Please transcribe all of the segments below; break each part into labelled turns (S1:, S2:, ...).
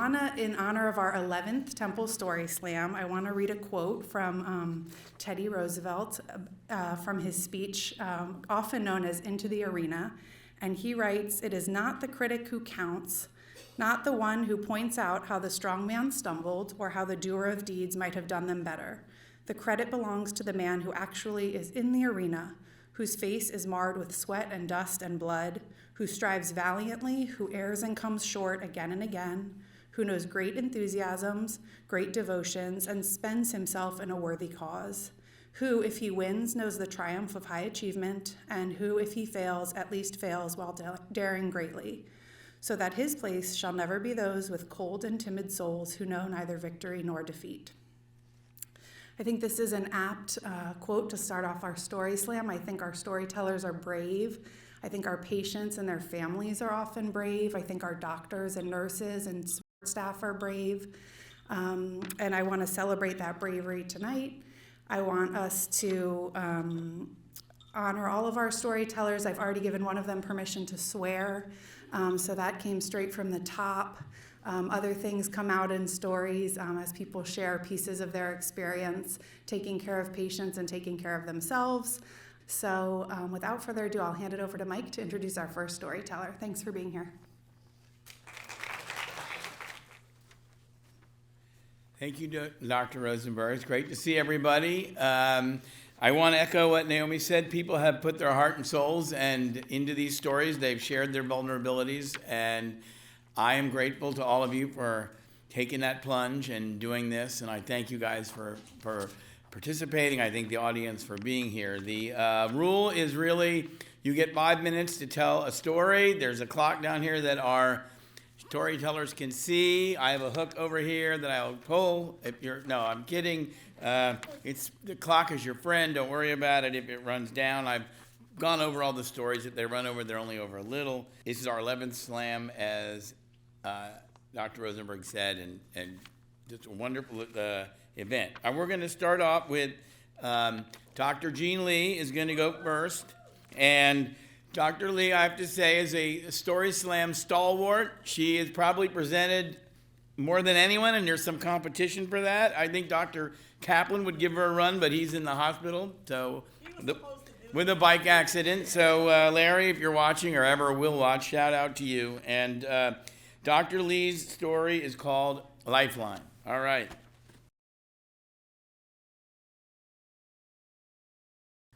S1: want to, in honor of our 11th Temple Story Slam, I want to read a quote from Teddy Roosevelt from his speech, often known as Into the Arena. And he writes, "It is not the critic who counts, not the one who points out how the strong man stumbled or how the doer of deeds might have done them better. The credit belongs to the man who actually is in the arena, whose face is marred with sweat and dust and blood, who strives valiantly, who errs and comes short again and again, who knows great enthusiasms, great devotions, and spends himself in a worthy cause, who, if he wins, knows the triumph of high achievement, and who, if he fails, at least fails while daring greatly, so that his place shall never be those with cold and timid souls who know neither victory nor defeat." I think this is an apt quote to start off our story slam. I think our storytellers are brave. I think our patients and their families are often brave. I think our doctors and nurses and support staff are brave. And I want to celebrate that bravery tonight. I want us to honor all of our storytellers. I've already given one of them permission to swear, so that came straight from the top. Other things come out in stories as people share pieces of their experience, taking care of patients and taking care of themselves. So without further ado, I'll hand it over to Mike to introduce our first storyteller. Thanks for being here.
S2: Thank you, Dr. Rosenberg. It's great to see everybody. I want to echo what Naomi said. People have put their heart and souls into these stories. They've shared their vulnerabilities, and I am grateful to all of you for taking that plunge and doing this, and I thank you guys for participating. I thank the audience for being here. The rule is really you get 5 minutes to tell a story. There's a clock down here that our storytellers can see. I have a hook over here that I'll pull. No, I'm kidding. The clock is your friend. Don't worry about it if it runs down. I've gone over all the stories. If they run over, they're only over a little. This is our 11th slam, as Dr. Rosenberg said, and just a wonderful event. We're going to start off with Dr. Jean Lee is going to go first. And Dr. Lee, I have to say, is a Story Slam stalwart. She has probably presented more than anyone, and there's some competition for that. I think Dr. Kaplan would give her a run, but he's in the hospital, so with a bike accident. So Larry, if you're watching or ever will watch, shout out to you. And Dr. Lee's story is called Lifeline. All right.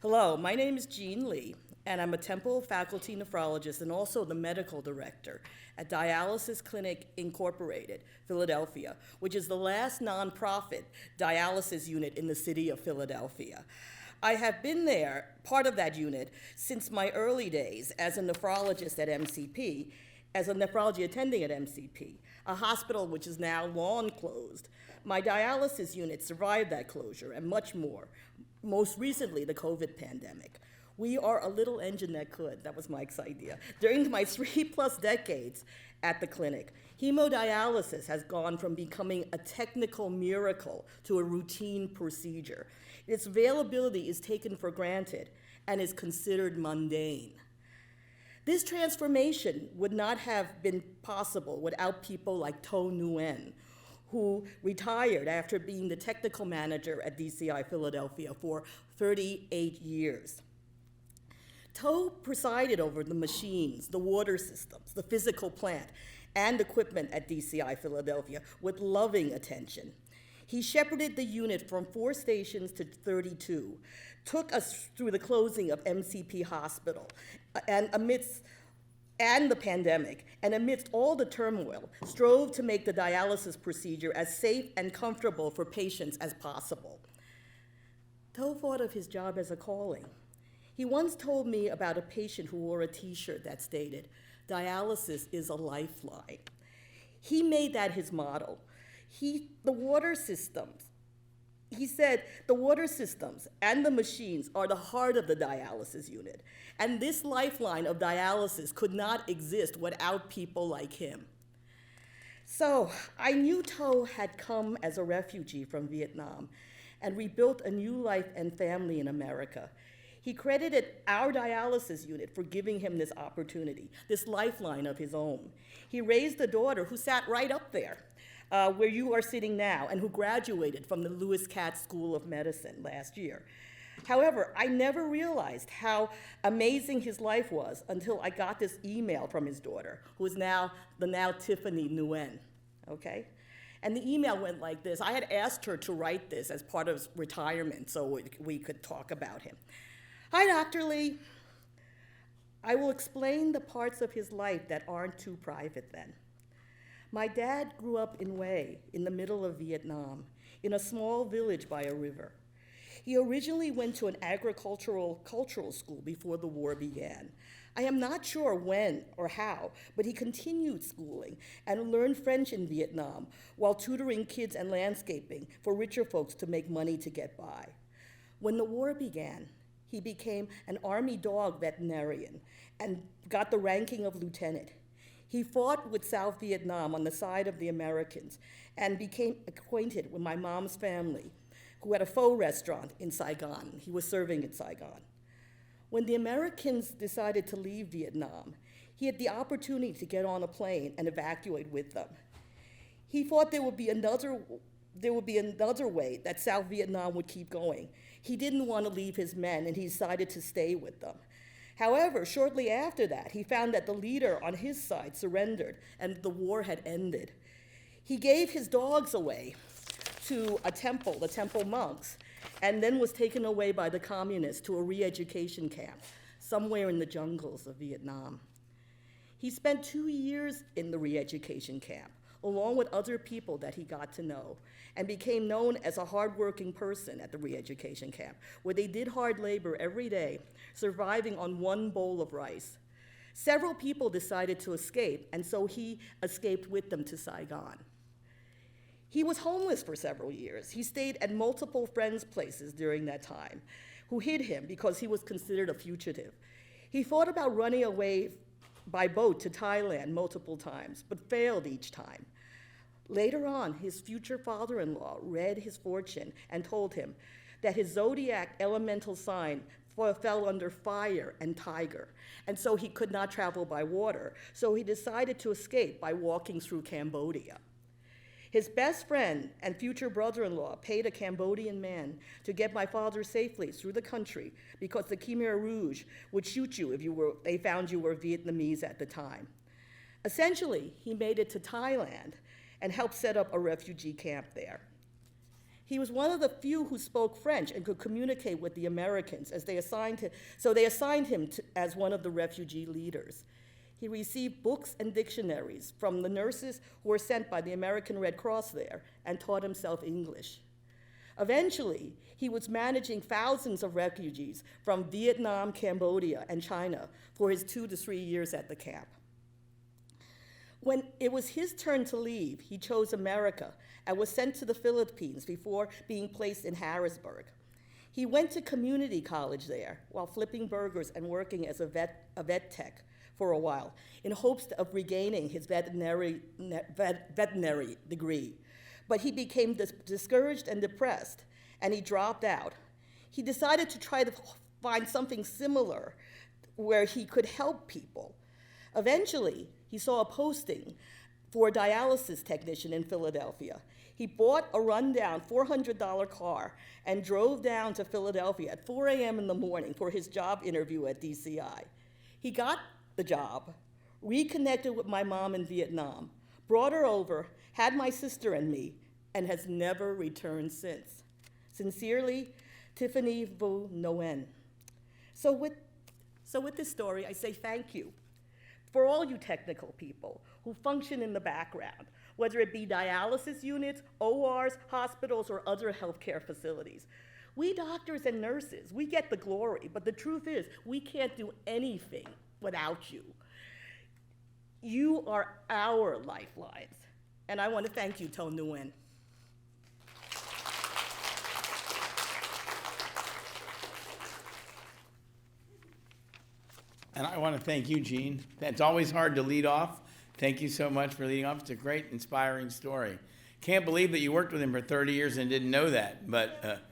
S3: Hello, my name is Jean Lee, and I'm a Temple faculty nephrologist and also the medical director at Dialysis Clinic Incorporated, Philadelphia, which is the last nonprofit dialysis unit in the city of Philadelphia. I have been there, part of that unit, since my early days as a nephrologist at MCP, as a nephrology attending at MCP, a hospital which is now long closed. My dialysis unit survived that closure and much more, most recently the COVID pandemic. We are a little engine that could. That was Mike's idea. During my 3+ decades at the clinic, hemodialysis has gone from becoming a technical miracle to a routine procedure. Its availability is taken for granted and is considered mundane. This transformation would not have been possible without people like To Nguyen, who retired after being the technical manager at DCI Philadelphia for 38 years. To presided over the machines, the water systems, the physical plant, and equipment at DCI Philadelphia with loving attention. He shepherded the unit from 4 stations to 32, took us through the closing of MCP Hospital, and the pandemic, and amidst all the turmoil, strove to make the dialysis procedure as safe and comfortable for patients as possible. To thought of his job as a calling. He once told me about a patient who wore a t-shirt that stated, "Dialysis is a lifeline." He made that his motto. He said the water systems and the machines are the heart of the dialysis unit, and this lifeline of dialysis could not exist without people like him. So I knew To had come as a refugee from Vietnam and rebuilt a new life and family in America. He credited our dialysis unit for giving him this opportunity, this lifeline of his own. He raised a daughter who sat right up there, where you are sitting now, and who graduated from the Lewis Katz School of Medicine last year. However, I never realized how amazing his life was until I got this email from his daughter, who is now Tiffany Nguyen, okay? And the email went like this. I had asked her to write this as part of retirement so we could talk about him. Hi, Dr. Lee. I will explain the parts of his life that aren't too private then. My dad grew up in Hue, in the middle of Vietnam, in a small village by a river. He originally went to an cultural school before the war began. I am not sure when or how, but he continued schooling and learned French in Vietnam while tutoring kids and landscaping for richer folks to make money to get by. When the war began, he became an Army dog veterinarian and got the ranking of lieutenant. He fought with South Vietnam on the side of the Americans and became acquainted with my mom's family, who had a pho restaurant in Saigon. He was serving in Saigon. When the Americans decided to leave Vietnam, he had the opportunity to get on a plane and evacuate with them. He thought there would be another way that South Vietnam would keep going. He didn't want to leave his men, and he decided to stay with them. However, shortly after that, he found that the leader on his side surrendered, and the war had ended. He gave his dogs away to a temple, the temple monks, and then was taken away by the communists to a re-education camp somewhere in the jungles of Vietnam. He spent 2 years in the re-education camp, along with other people that he got to know, and became known as a hardworking person at the re-education camp, where they did hard labor every day, surviving on one bowl of rice. Several people decided to escape, and so he escaped with them to Saigon. He was homeless for several years. He stayed at multiple friends' places during that time, who hid him because he was considered a fugitive. He thought about running away by boat to Thailand multiple times, but failed each time. Later on, his future father-in-law read his fortune and told him that his zodiac elemental sign fell under fire and tiger, and so he could not travel by water. So he decided to escape by walking through Cambodia. His best friend and future brother-in-law paid a Cambodian man to get my father safely through the country because the Khmer Rouge would shoot you if they found you were Vietnamese at the time. Essentially, he made it to Thailand and helped set up a refugee camp there. He was one of the few who spoke French and could communicate with the Americans, so they assigned him as one of the refugee leaders. He received books and dictionaries from the nurses who were sent by the American Red Cross there and taught himself English. Eventually, he was managing thousands of refugees from Vietnam, Cambodia, and China for his 2 to 3 years at the camp. When it was his turn to leave, he chose America and was sent to the Philippines before being placed in Harrisburg. He went to community college there while flipping burgers and working as a vet tech for a while in hopes of regaining his veterinary degree. But he became discouraged and depressed, and he dropped out. He decided to try to find something similar where he could help people. Eventually, he saw a posting for a dialysis technician in Philadelphia. He bought a rundown $400 car and drove down to Philadelphia at 4 a.m. in the morning for his job interview at DCI. He got the job, reconnected with my mom in Vietnam, brought her over, had my sister and me, and has never returned since. Sincerely, Tiffany Vu Nguyen. So with this story, I say thank you for all you technical people who function in the background, whether it be dialysis units, ORs, hospitals, or other healthcare facilities. We doctors and nurses, we get the glory, but the truth is, we can't do anything without you. You are our lifelines. And I want to thank you, To Nguyen.
S2: And I want to thank you, Jean. It's always hard to lead off. Thank you so much for leading off. It's a great, inspiring story. Can't believe that you worked with him for 30 years and didn't know that, but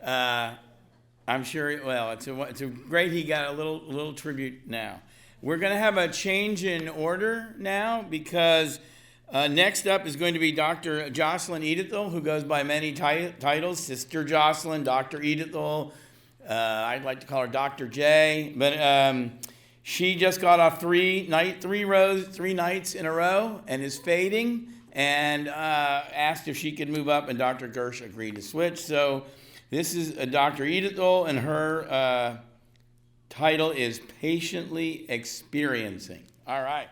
S2: I'm sure, well, it's a great he got a little tribute now. We're going to have a change in order now because next up is going to be Dr. Jocelyn Edithel, who goes by many titles, Sister Jocelyn, Dr. Edithel. I'd like to call her Dr. J, but she just got off three nights in a row and is fading, and asked if she could move up, and Dr. Gersh agreed to switch. So this is Dr. Edithel, and her title is Patiently Experiencing. All right.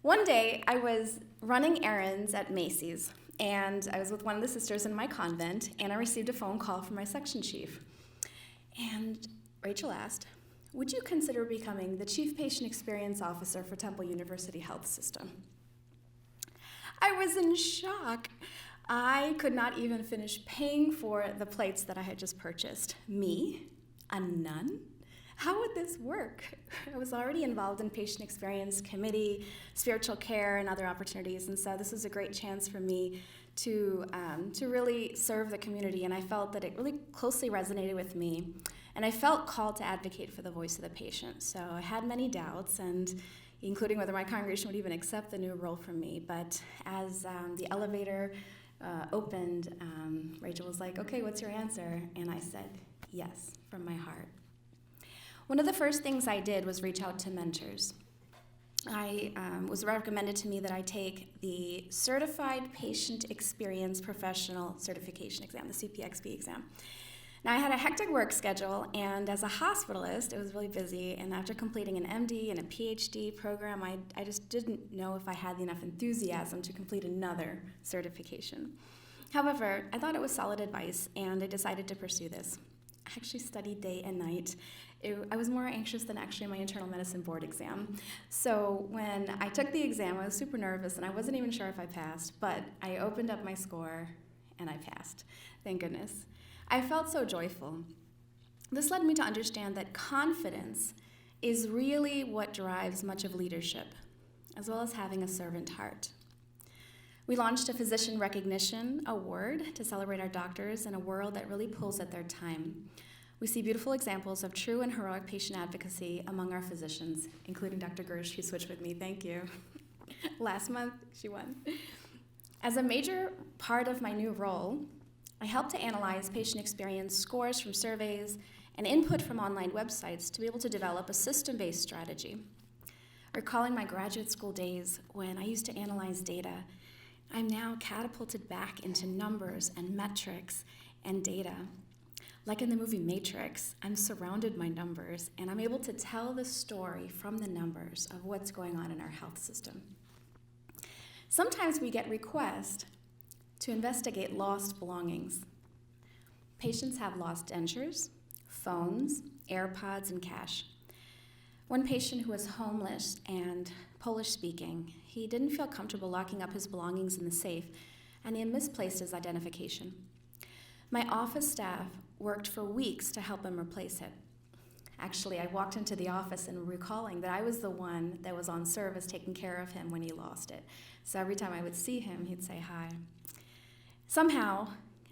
S4: One day, I was running errands at Macy's, and I was with one of the sisters in my convent, and I received a phone call from my section chief. And Rachel asked, "Would you consider becoming the Chief Patient Experience Officer for Temple University Health System?" I was in shock. I could not even finish paying for the plates that I had just purchased. Me, a nun? How would this work? I was already involved in patient experience committee, spiritual care, and other opportunities, and so this was a great chance for me to really serve the community, and I felt that it really closely resonated with me, and I felt called to advocate for the voice of the patient. So I had many doubts, and including whether my congregation would even accept the new role from me, but as the elevator opened, Rachel was like, "Okay, what's your answer?" And I said, "Yes," from my heart. One of the first things I did was reach out to mentors. I was recommended to me that I take the Certified Patient Experience Professional Certification exam, the CPXP exam. Now, I had a hectic work schedule, and as a hospitalist, it was really busy, and after completing an MD and a PhD program, I just didn't know if I had enough enthusiasm to complete another certification. However, I thought it was solid advice, and I decided to pursue this. I actually studied day and night. I was more anxious than actually my internal medicine board exam. So when I took the exam, I was super nervous, and I wasn't even sure if I passed, but I opened up my score, and I passed. Thank goodness. I felt so joyful. This led me to understand that confidence is really what drives much of leadership, as well as having a servant heart. We launched a physician recognition award to celebrate our doctors in a world that really pulls at their time. We see beautiful examples of true and heroic patient advocacy among our physicians, including Dr. Gersh, who switched with me. Thank you. Last month, she won. As a major part of my new role, I help to analyze patient experience scores from surveys and input from online websites to be able to develop a system-based strategy. Recalling my graduate school days when I used to analyze data, I'm now catapulted back into numbers and metrics and data. Like in the movie Matrix, I'm surrounded by numbers, and I'm able to tell the story from the numbers of what's going on in our health system. Sometimes we get requests to investigate lost belongings. Patients have lost dentures, phones, AirPods, and cash. One patient who was homeless and Polish-speaking, he didn't feel comfortable locking up his belongings in the safe, and he had misplaced his identification. My office staff worked for weeks to help him replace it. Actually, I walked into the office and recalling that I was the one that was on service taking care of him when he lost it. So every time I would see him, he'd say hi. Somehow,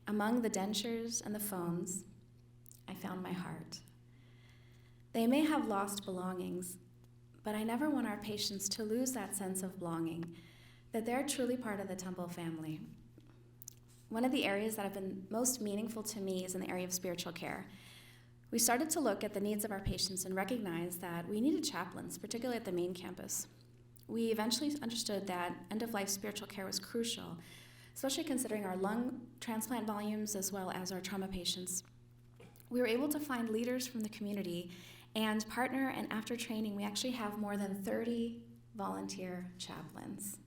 S4: among the dentures and the phones, I found my heart. They may have lost belongings, but I never want our patients to lose that sense of belonging, that they're truly part of the Temple family. One of the areas that have been most meaningful to me is in the area of spiritual care. We started to look at the needs of our patients and recognize that we needed chaplains, particularly at the main campus. We eventually understood that end-of-life spiritual care was crucial, especially considering our lung transplant volumes as well as our trauma patients. We were able to find leaders from the community and partner, and after training, we actually have more than 30 volunteer chaplains.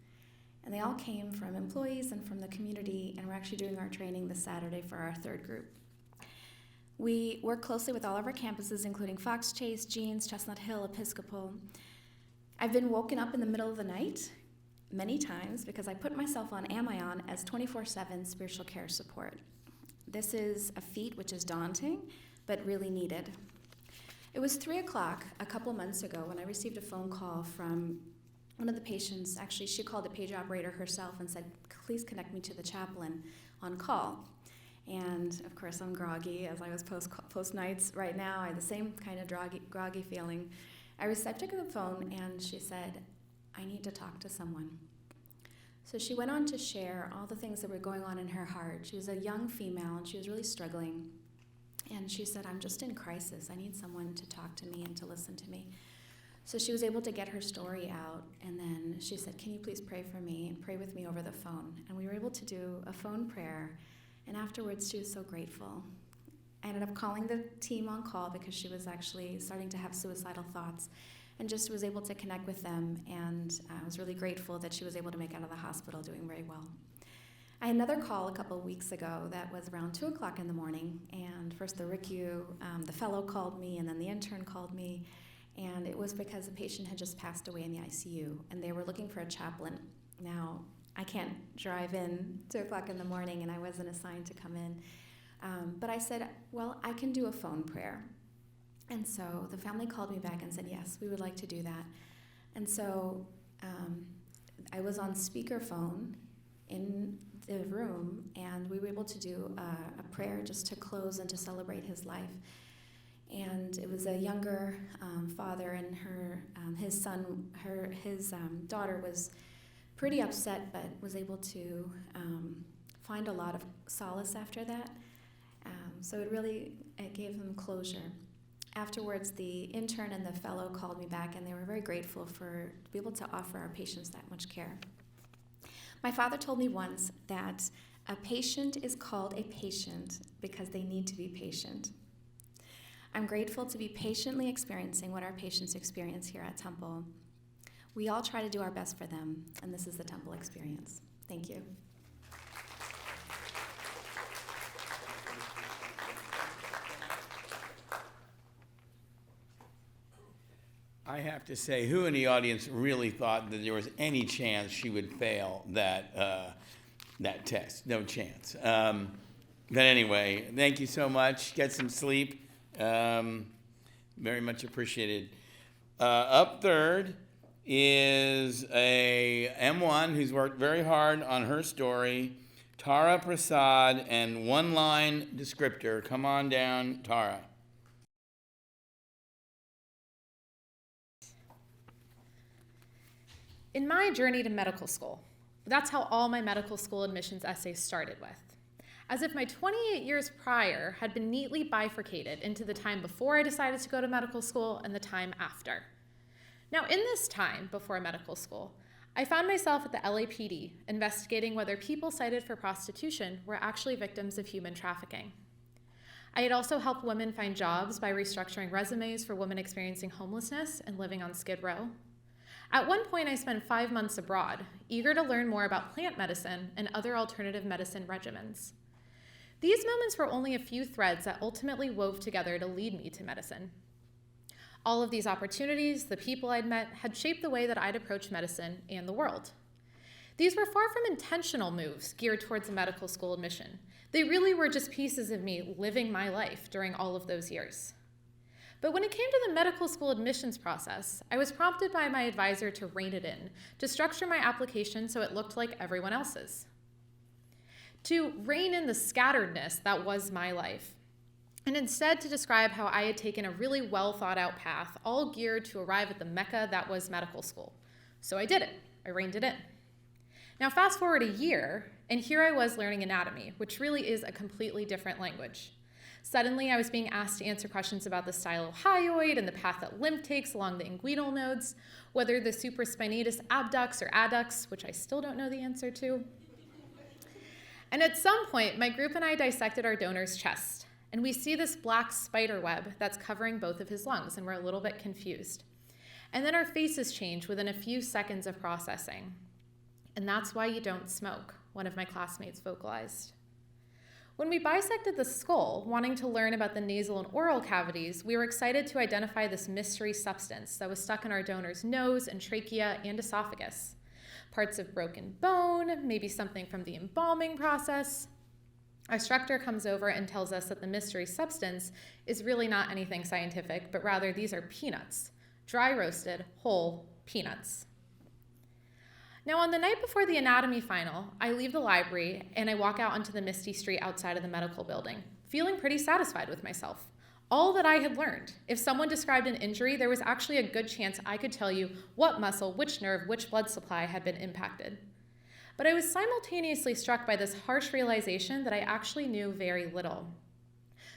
S4: And they all came from employees and from the community, and we're actually doing our training this Saturday for our third group. We work closely with all of our campuses, including Fox Chase, Jeans, Chestnut Hill, Episcopal. I've been woken up in the middle of the night many times because I put myself on Amion as 24/7 spiritual care support. This is a feat which is daunting, but really needed. It was 3 o'clock a couple months ago when I received a phone call from one of the patients. Actually, she called the page operator herself and said, "Please connect me to the chaplain. on call. And of course, I'm groggy, as I was post nights right now. I had the same kind of groggy feeling. I took the phone, and she said, "I need to talk to someone." So she went on to share all the things that were going on in her heart. She was a young female, and she was really struggling. And she said, "I'm just in crisis. I need someone to talk to me and to listen to me." So she was able to get her story out, and then she said, "Can you please pray for me and pray with me over the phone?" And we were able to do a phone prayer. And afterwards, she was so grateful. I ended up calling the team on call because she was actually starting to have suicidal thoughts, and just was able to connect with them. And I was really grateful that she was able to make it out of the hospital doing very well. I had another call a couple of weeks ago that was around 2 o'clock in the morning. And first the RICU, the fellow called me, and then the intern called me. And it was because a patient had just passed away in the ICU, and they were looking for a chaplain. Now, I can't drive in 2 o'clock in the morning, and I wasn't assigned to come in. But I said, well, I can do a phone prayer. And so the family called me back and said, yes, we would like to do that. And so I was on speakerphone in the room, and we were able to do a prayer just to close and to celebrate his life. And it was a younger father, and his daughter was pretty upset, but was able to find a lot of solace after that. So it gave them closure. Afterwards, the intern and the fellow called me back, and they were very grateful to be able to offer our patients that much care. My father told me once that a patient is called a patient because they need to be patient. I'm grateful to be patiently experiencing what our patients experience here at Temple. We all try to do our best for them, and this is the Temple experience. Thank you.
S2: I have to say, who in the audience really thought that there was any chance she would fail that test? No chance. But anyway, thank you so much. Get some sleep. Very much appreciated. Up third is a M1 who's worked very hard on her story, Tara Prasad, and one-line descriptor. Come on down, Tara.
S5: In my journey to medical school, that's how all my medical school admissions essays started with. As if my 28 years prior had been neatly bifurcated into the time before I decided to go to medical school and the time after. Now, in this time before medical school, I found myself at the LAPD investigating whether people cited for prostitution were actually victims of human trafficking. I had also helped women find jobs by restructuring resumes for women experiencing homelessness and living on Skid Row. At one point, I spent 5 months abroad, eager to learn more about plant medicine and other alternative medicine regimens. These moments were only a few threads that ultimately wove together to lead me to medicine. All of these opportunities, the people I'd met, had shaped the way that I'd approach medicine and the world. These were far from intentional moves geared towards a medical school admission. They really were just pieces of me living my life during all of those years. But when it came to the medical school admissions process, I was prompted by my advisor to rein it in, to structure my application so it looked like everyone else's. To rein in the scatteredness that was my life, and instead to describe how I had taken a really well thought out path, all geared to arrive at the mecca that was medical school. So I did it. I reined it in. Now fast forward a year, and here I was learning anatomy, which really is a completely different language. Suddenly, I was being asked to answer questions about the stylohyoid and the path that lymph takes along the inguinal nodes, whether the supraspinatus abducts or adducts, which I still don't know the answer to. And at some point, my group and I dissected our donor's chest, and we see this black spider web that's covering both of his lungs, and we're a little bit confused. And then our faces change within a few seconds of processing. And that's why you don't smoke, one of my classmates vocalized. When we bisected the skull, wanting to learn about the nasal and oral cavities, we were excited to identify this mystery substance that was stuck in our donor's nose and trachea and esophagus. Parts of broken bone, maybe something from the embalming process. Our instructor comes over and tells us that the mystery substance is really not anything scientific, but rather these are peanuts, dry roasted, whole peanuts. Now, on the night before the anatomy final, I leave the library and I walk out onto the misty street outside of the medical building, feeling pretty satisfied with myself. All that I had learned. If someone described an injury, there was actually a good chance I could tell you what muscle, which nerve, which blood supply had been impacted. But I was simultaneously struck by this harsh realization that I actually knew very little.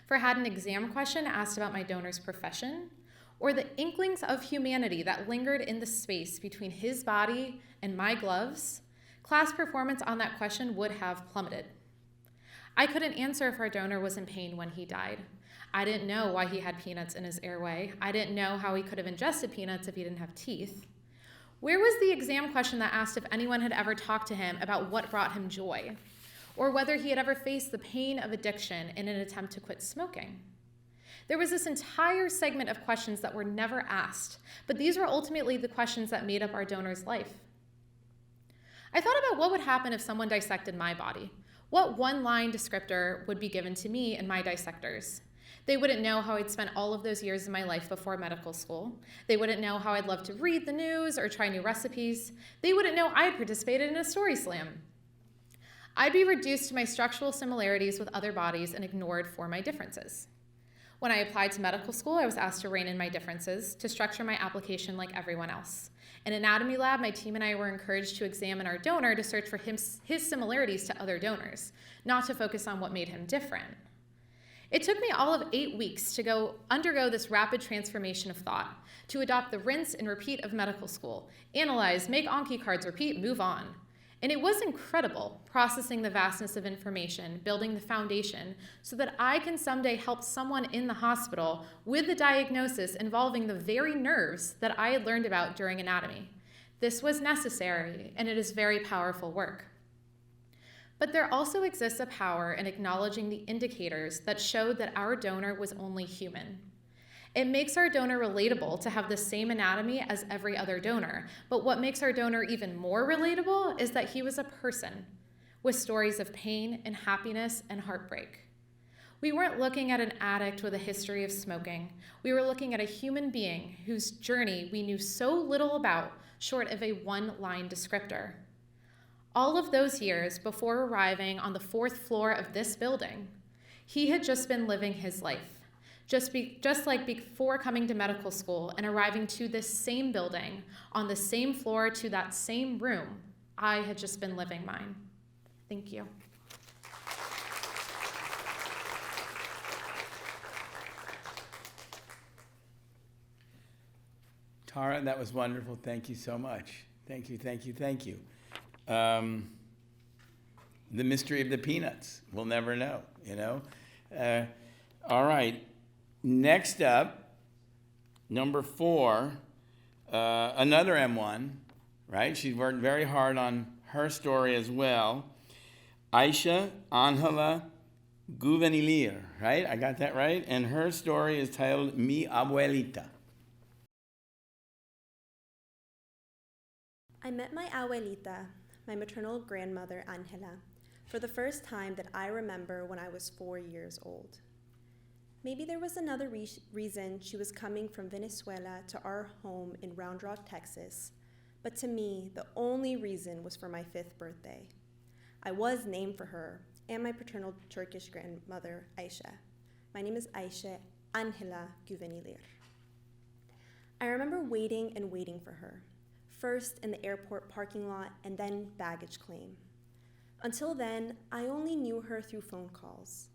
S5: For had an exam question asked about my donor's profession, or the inklings of humanity that lingered in the space between his body and my gloves, class performance on that question would have plummeted. I couldn't answer if our donor was in pain when he died. I didn't know why he had peanuts in his airway. I didn't know how he could have ingested peanuts if he didn't have teeth. Where was the exam question that asked if anyone had ever talked to him about what brought him joy, or whether he had ever faced the pain of addiction in an attempt to quit smoking? There was this entire segment of questions that were never asked, but these were ultimately the questions that made up our donor's life. I thought about what would happen if someone dissected my body. What one-line descriptor would be given to me and my dissectors? They wouldn't know how I'd spent all of those years of my life before medical school. They wouldn't know how I'd love to read the news or try new recipes. They wouldn't know I had participated in a story slam. I'd be reduced to my structural similarities with other bodies and ignored for my differences. When I applied to medical school, I was asked to rein in my differences, to structure my application like everyone else. In anatomy lab, my team and I were encouraged to examine our donor to search for his similarities to other donors, not to focus on what made him different. It took me all of 8 weeks to undergo this rapid transformation of thought, to adopt the rinse and repeat of medical school, analyze, make Anki cards, repeat, move on. And it was incredible, processing the vastness of information, building the foundation, so that I can someday help someone in the hospital with the diagnosis involving the very nerves that I had learned about during anatomy. This was necessary, and it is very powerful work. But there also exists a power in acknowledging the indicators that showed that our donor was only human. It makes our donor relatable to have the same anatomy as every other donor, but what makes our donor even more relatable is that he was a person with stories of pain and happiness and heartbreak. We weren't looking at an addict with a history of smoking. We were looking at a human being whose journey we knew so little about, short of a one-line descriptor. All of those years before arriving on the 4th floor of this building, he had just been living his life. Just like before coming to medical school and arriving to this same building, on the same floor to that same room, I had just been living mine. Thank you.
S2: Tara, that was wonderful. Thank you so much. Thank you, thank you, thank you. The mystery of the peanuts. We'll never know, you know? All right. Next up, number 4, another M1, right? She's worked very hard on her story as well. Aisha Angela Guvenilir, right? I got that right? And her story is titled Mi Abuelita.
S6: I met my abuelita, my maternal grandmother Angela, for the first time that I remember when I was 4 years old. Maybe there was another reason she was coming from Venezuela to our home in Round Rock, Texas, but to me, the only reason was for my 5th birthday. I was named for her and my paternal Turkish grandmother, Aisha. My name is Aisha Angela Guvenilir. I remember waiting and waiting for her, first in the airport parking lot and then baggage claim. Until then, I only knew her through phone calls.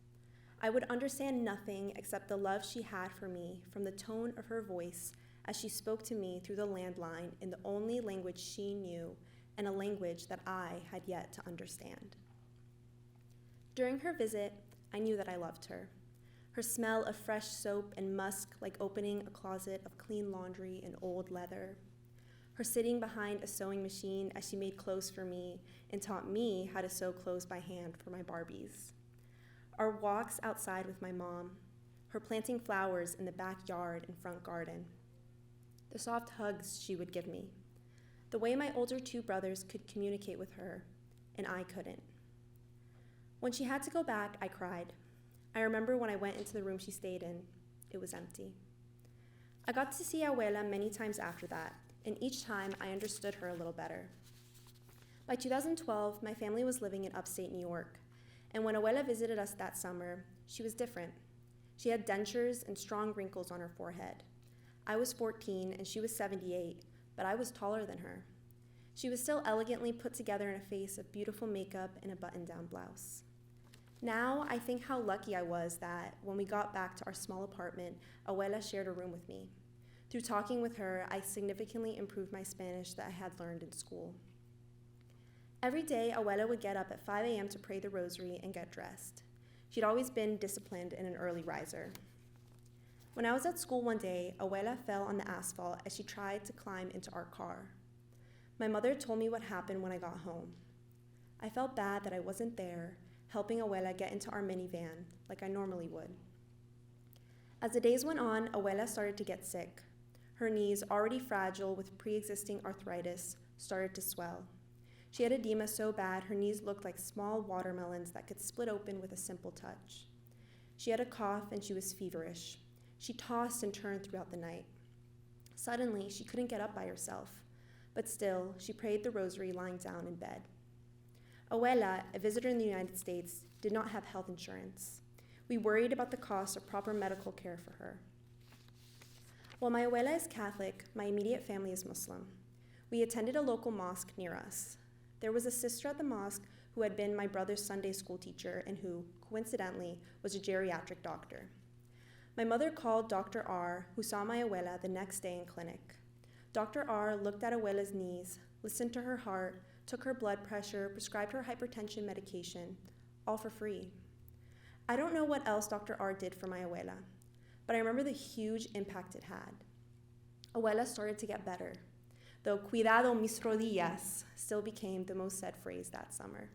S6: I would understand nothing except the love she had for me from the tone of her voice as she spoke to me through the landline in the only language she knew and a language that I had yet to understand. During her visit, I knew that I loved her. Her smell of fresh soap and musk like opening a closet of clean laundry and old leather. Her sitting behind a sewing machine as she made clothes for me and taught me how to sew clothes by hand for my Barbies. Our walks outside with my mom, her planting flowers in the backyard and front garden, the soft hugs she would give me, the way my older 2 brothers could communicate with her, and I couldn't. When she had to go back, I cried. I remember when I went into the room she stayed in, it was empty. I got to see Abuela many times after that, and each time I understood her a little better. By 2012, my family was living in upstate New York, and when Abuela visited us that summer, she was different. She had dentures and strong wrinkles on her forehead. I was 14 and she was 78, but I was taller than her. She was still elegantly put together in a face of beautiful makeup and a button-down blouse. Now, I think how lucky I was that when we got back to our small apartment, Abuela shared a room with me. Through talking with her, I significantly improved my Spanish that I had learned in school. Every day, Abuela would get up at 5 a.m. to pray the rosary and get dressed. She'd always been disciplined and an early riser. When I was at school one day, Abuela fell on the asphalt as she tried to climb into our car. My mother told me what happened when I got home. I felt bad that I wasn't there, helping Abuela get into our minivan like I normally would. As the days went on, Abuela started to get sick. Her knees, already fragile with pre-existing arthritis, started to swell. She had edema so bad her knees looked like small watermelons that could split open with a simple touch. She had a cough and she was feverish. She tossed and turned throughout the night. Suddenly, she couldn't get up by herself, but still, she prayed the rosary lying down in bed. Abuela, a visitor in the United States, did not have health insurance. We worried about the cost of proper medical care for her. While my abuela is Catholic, my immediate family is Muslim. We attended a local mosque near us. There was a sister at the mosque who had been my brother's Sunday school teacher and who, coincidentally, was a geriatric doctor. My mother called Dr. R, who saw my abuela the next day in clinic. Dr. R looked at abuela's knees, listened to her heart, took her blood pressure, prescribed her hypertension medication, all for free. I don't know what else Dr. R did for my abuela, but I remember the huge impact it had. Abuela started to get better, though cuidado mis rodillas still became the most said phrase that summer.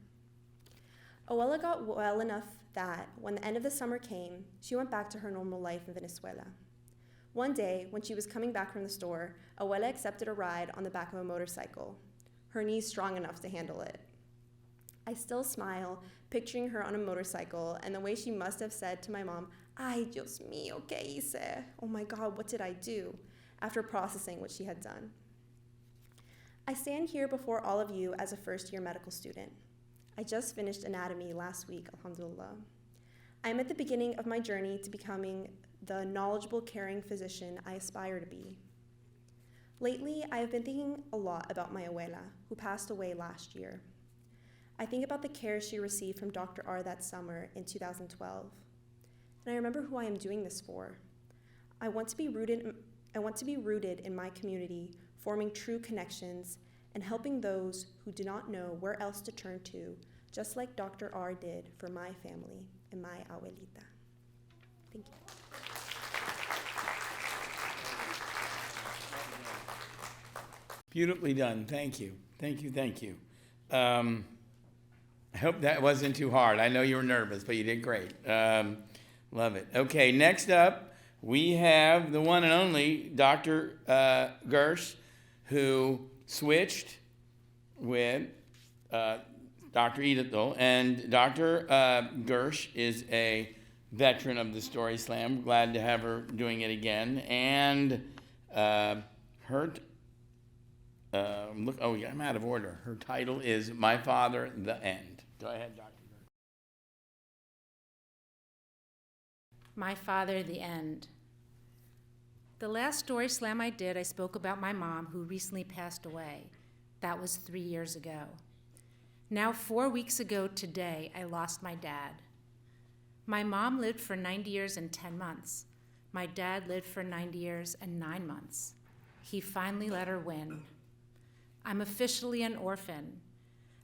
S6: Abuela got well enough that when the end of the summer came, she went back to her normal life in Venezuela. One day, when she was coming back from the store, Abuela accepted a ride on the back of a motorcycle, her knees strong enough to handle it. I still smile, picturing her on a motorcycle and the way she must have said to my mom, "Ay, Dios mío, ¿qué hice? Oh my God, what did I do?" after processing what she had done. I stand here before all of you as a first-year medical student. I just finished anatomy last week, alhamdulillah. I am at the beginning of my journey to becoming the knowledgeable, caring physician I aspire to be. Lately, I have been thinking a lot about my abuela, who passed away last year. I think about the care she received from Dr. R that summer in 2012. And I remember who I am doing this for. I want to be rooted in my community, forming true connections, and helping those who do not know where else to turn to, just like Dr. R did for my family and my abuelita. Thank you.
S2: Beautifully done. Thank you. Thank you. Thank you. I hope that wasn't too hard. I know you were nervous, but you did great. Love it. Okay, next up, we have the one and only Dr. Gersh, who switched with Dr. Edithel. And Dr. Gersh is a veteran of the Story Slam. Glad to have her doing it again. And I'm out of order. Her title is My Father, the End. Go ahead, Dr. Gersh.
S7: My Father, the End. The last Story Slam I did, I spoke about my mom, who recently passed away. That was 3 years ago. Now, 4 weeks ago today, I lost my dad. My mom lived for 90 years and 10 months. My dad lived for 90 years and 9 months. He finally let her win. I'm officially an orphan.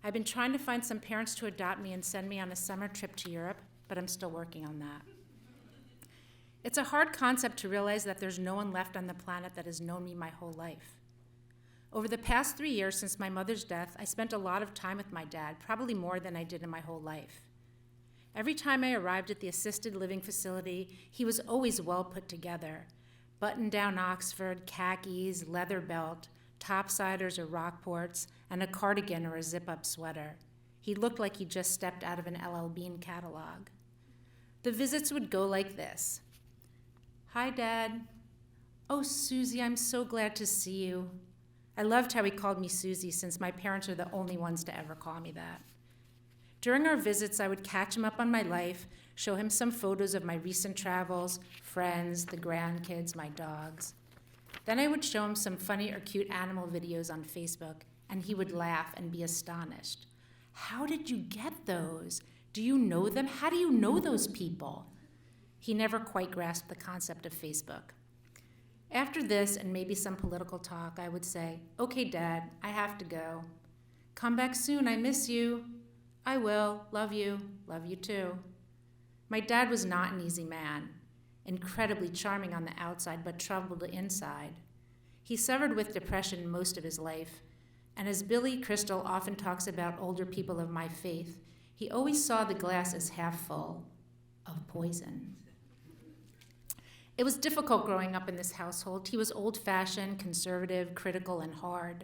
S7: I've been trying to find some parents to adopt me and send me on a summer trip to Europe, but I'm still working on that. It's a hard concept to realize that there's no one left on the planet that has known me my whole life. Over the past 3 years since my mother's death, I spent a lot of time with my dad, probably more than I did in my whole life. Every time I arrived at the assisted living facility, he was always well put together. Button-down Oxford, khakis, leather belt, topsiders or Rockports, and a cardigan or a zip-up sweater. He looked like he just stepped out of an L.L. Bean catalog. The visits would go like this. "Hi, Dad. Oh, Susie, I'm so glad to see you. I loved how he called me Susie, since my parents are the only ones to ever call me that. During our visits, I would catch him up on my life, show him some photos of my recent travels, friends, the grandkids, my dogs. Then I would show him some funny or cute animal videos on Facebook, and he would laugh and be astonished. How did you get those? Do you know them? How do you know those people? He never quite grasped the concept of Facebook. After this, and maybe some political talk, I would say, "Okay, Dad, I have to go. Come back soon, I miss you." "I will, love you too." My dad was not an easy man, incredibly charming on the outside, but troubled inside. He suffered with depression most of his life, and as Billy Crystal often talks about older people of my faith, he always saw the glass as half full of poison. It was difficult growing up in this household. He was old-fashioned, conservative, critical, and hard.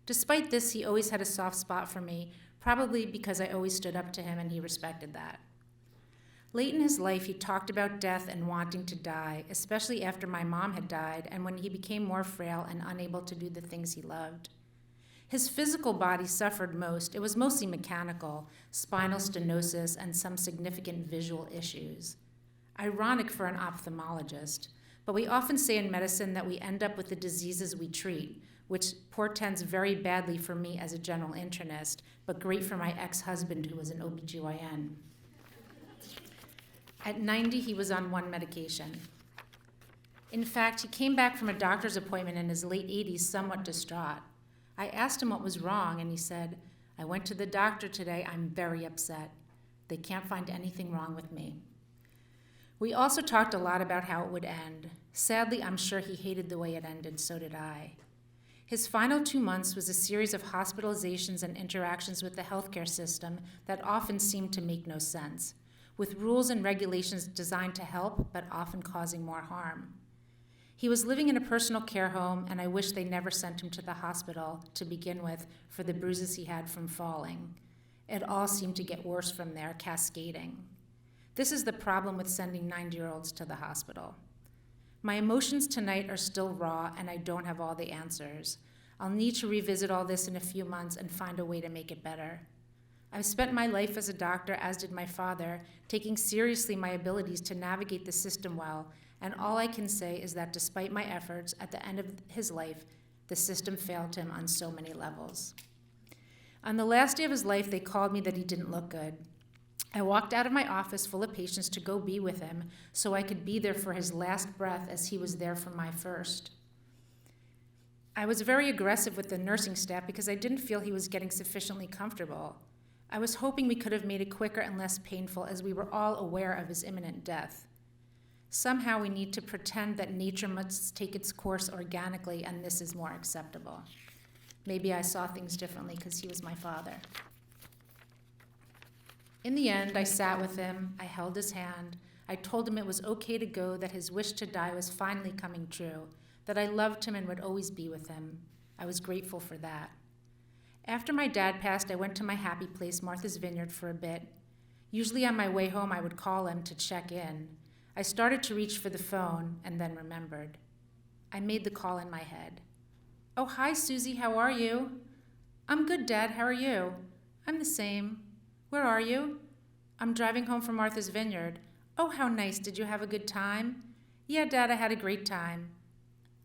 S7: Despite this, he always had a soft spot for me, probably because I always stood up to him and he respected that. Late in his life, he talked about death and wanting to die, especially after my mom had died and when he became more frail and unable to do the things he loved. His physical body suffered most. It was mostly mechanical, spinal stenosis, and some significant visual issues. Ironic for an ophthalmologist, but we often say in medicine that we end up with the diseases we treat, which portends very badly for me as a general internist, but great for my ex-husband who was an OBGYN. At 90, he was on one medication. In fact, he came back from a doctor's appointment in his late 80s somewhat distraught. I asked him what was wrong, and he said, "I went to the doctor today. I'm very upset. They can't find anything wrong with me." We also talked a lot about how it would end. Sadly, I'm sure he hated the way it ended, so did I. His final 2 months was a series of hospitalizations and interactions with the healthcare system that often seemed to make no sense, with rules and regulations designed to help, but often causing more harm. He was living in a personal care home, and I wish they never sent him to the hospital to begin with for the bruises he had from falling. It all seemed to get worse from there, cascading. This is the problem with sending 90-year-olds to the hospital. My emotions tonight are still raw, and I don't have all the answers. I'll need to revisit all this in a few months and find a way to make it better. I've spent my life as a doctor, as did my father, taking seriously my abilities to navigate the system well, and all I can say is that despite my efforts, at the end of his life, the system failed him on so many levels. On the last day of his life, they called me that he didn't look good. I walked out of my office full of patients to go be with him so I could be there for his last breath as he was there for my first. I was very aggressive with the nursing staff because I didn't feel he was getting sufficiently comfortable. I was hoping we could have made it quicker and less painful as we were all aware of his imminent death. Somehow we need to pretend that nature must take its course organically and this is more acceptable. Maybe I saw things differently because he was my father. In the end, I sat with him, I held his hand, I told him it was okay to go, that his wish to die was finally coming true, that I loved him and would always be with him. I was grateful for that. After my dad passed, I went to my happy place, Martha's Vineyard, for a bit. Usually on my way home, I would call him to check in. I started to reach for the phone and then remembered. I made the call in my head. "Oh, hi, Susie, how are you?" "I'm good, Dad, how are you?" "I'm the same." "Where are you?" "I'm driving home from Martha's Vineyard." "Oh, how nice. Did you have a good time?" "Yeah, Dad, I had a great time."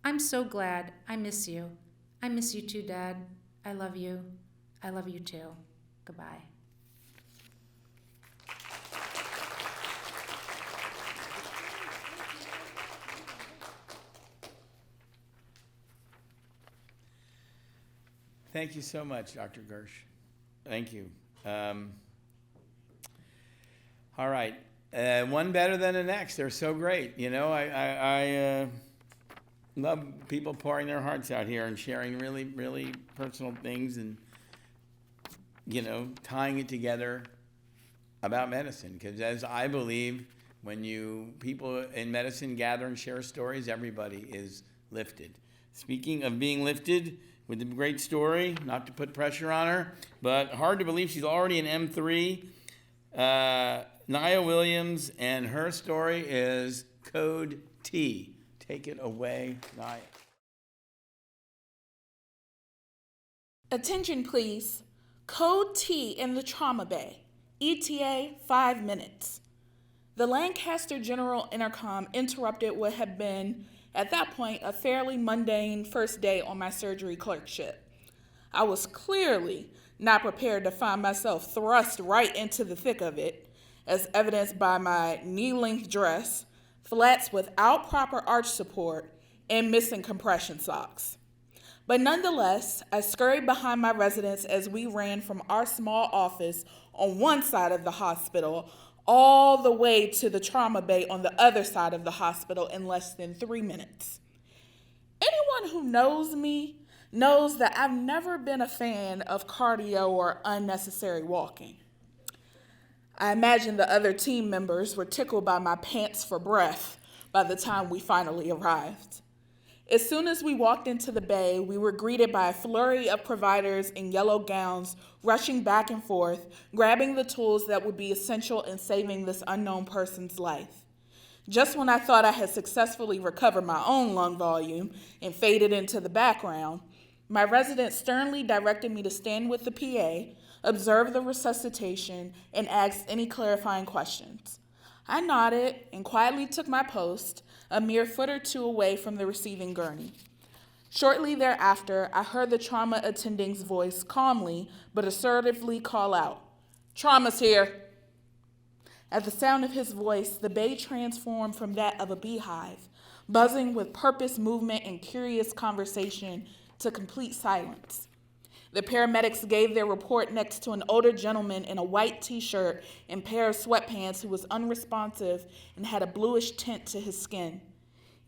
S7: "I'm so glad. I miss you." "I miss you too, Dad. I love you. I love you too. Goodbye."
S2: Thank you so much, Dr. Gersh. Thank you. All right. One better than the next. They're so great. You know, I love people pouring their hearts out here and sharing really, really personal things and, you know, tying it together about medicine. Because as I believe, when people in medicine gather and share stories, everybody is lifted. Speaking of being lifted, with a great story, not to put pressure on her, but hard to believe she's already in M3. Nia Williams, and her story is Code T. Take it away, Nia.
S8: Attention, please. Code T in the trauma bay. ETA 5 minutes. The Lancaster General intercom interrupted what had been, at that point, a fairly mundane first day on my surgery clerkship. I was clearly not prepared to find myself thrust right into the thick of it, as evidenced by my knee-length dress, flats without proper arch support, and missing compression socks. But nonetheless, I scurried behind my residents as we ran from our small office on one side of the hospital all the way to the trauma bay on the other side of the hospital in less than 3 minutes. Anyone who knows me knows that I've never been a fan of cardio or unnecessary walking. I imagine the other team members were tickled by my pants for breath by the time we finally arrived. As soon as we walked into the bay, we were greeted by a flurry of providers in yellow gowns rushing back and forth, grabbing the tools that would be essential in saving this unknown person's life. Just when I thought I had successfully recovered my own lung volume and faded into the background, my resident sternly directed me to stand with the PA, observe the resuscitation, and ask any clarifying questions. I nodded and quietly took my post, a mere foot or two away from the receiving gurney. Shortly thereafter, I heard the trauma attending's voice calmly but assertively call out, "Trauma's here." At the sound of his voice, the bay transformed from that of a beehive, buzzing with purpose, movement, and curious conversation, to complete silence. The paramedics gave their report next to an older gentleman in a white t-shirt and pair of sweatpants who was unresponsive and had a bluish tint to his skin.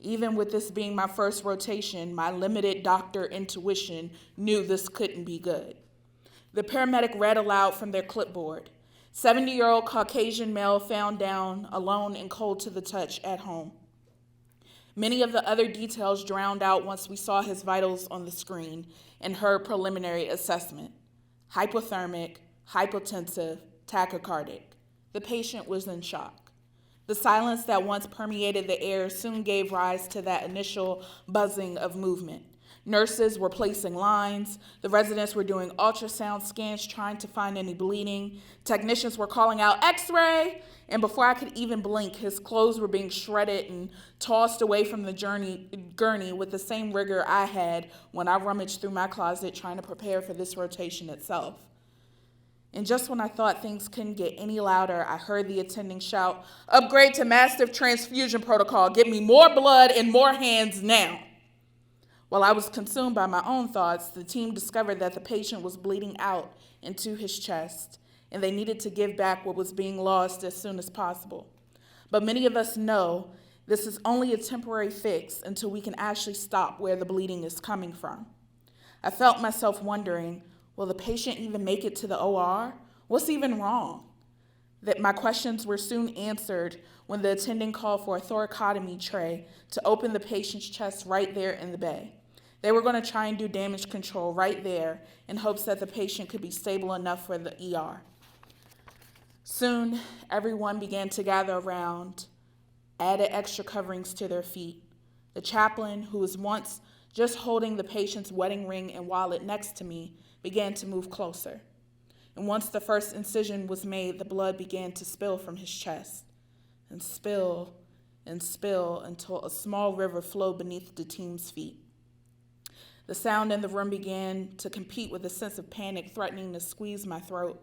S8: Even with this being my first rotation, my limited doctor intuition knew this couldn't be good. The paramedic read aloud from their clipboard. 70-year-old Caucasian male found down, alone and cold to the touch at home. Many of the other details drowned out once we saw his vitals on the screen and heard preliminary assessment. Hypothermic, hypotensive, tachycardic. The patient was in shock. The silence that once permeated the air soon gave rise to that initial buzzing of movement. Nurses were placing lines. The residents were doing ultrasound scans trying to find any bleeding. Technicians were calling out X-ray. And before I could even blink, his clothes were being shredded and tossed away from the gurney with the same rigor I had when I rummaged through my closet trying to prepare for this rotation itself. And just when I thought things couldn't get any louder, I heard the attending shout, "Upgrade to massive transfusion protocol. Give me more blood and more hands now." While I was consumed by my own thoughts, the team discovered that the patient was bleeding out into his chest, and they needed to give back what was being lost as soon as possible. But many of us know this is only a temporary fix until we can actually stop where the bleeding is coming from. I felt myself wondering, will the patient even make it to the OR? What's even wrong? That my questions were soon answered when the attending called for a thoracotomy tray to open the patient's chest right there in the bay. They were going to try and do damage control right there in hopes that the patient could be stable enough for the ER. Soon, everyone began to gather around, added extra coverings to their feet. The chaplain, who was once just holding the patient's wedding ring and wallet next to me, began to move closer. And once the first incision was made, the blood began to spill from his chest, and spill until a small river flowed beneath the team's feet. The sound in the room began to compete with a sense of panic threatening to squeeze my throat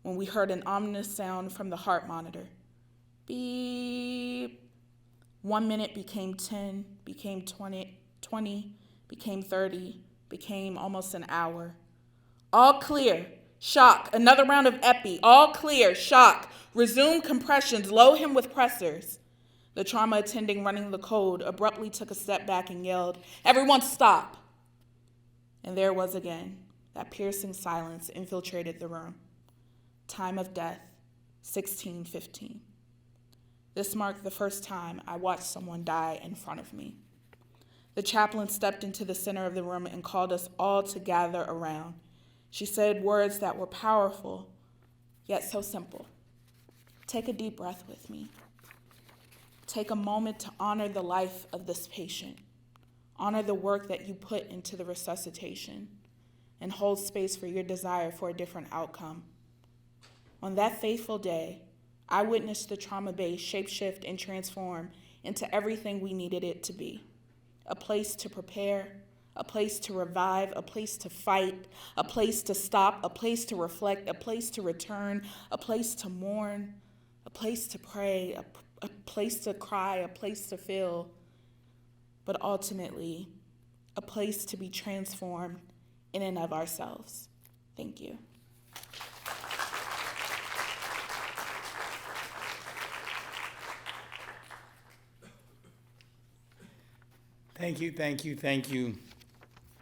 S8: when we heard an ominous sound from the heart monitor. Beep. 1 minute became 10, became 20, became 30, became almost an hour. All clear. Shock. Another round of epi. All clear. Shock. Resume compressions. Load him with pressors. The trauma attending running the code abruptly took a step back and yelled, "Everyone stop!" And there was again. That piercing silence infiltrated the room. Time of death, 16:15. This marked the first time I watched someone die in front of me. The chaplain stepped into the center of the room and called us all to gather around. She said words that were powerful, yet so simple. Take a deep breath with me. Take a moment to honor the life of this patient. Honor the work that you put into the resuscitation. and hold space for your desire for a different outcome. On that fateful day, I witnessed the trauma base shapeshift and transform into everything we needed it to be. A place to prepare, a place to revive, a place to fight, a place to stop, a place to reflect, a place to return, a place to mourn, a place to pray, a place to cry, a place to feel, but ultimately, a place to be transformed in and of ourselves. Thank you.
S2: Thank you, thank you, thank you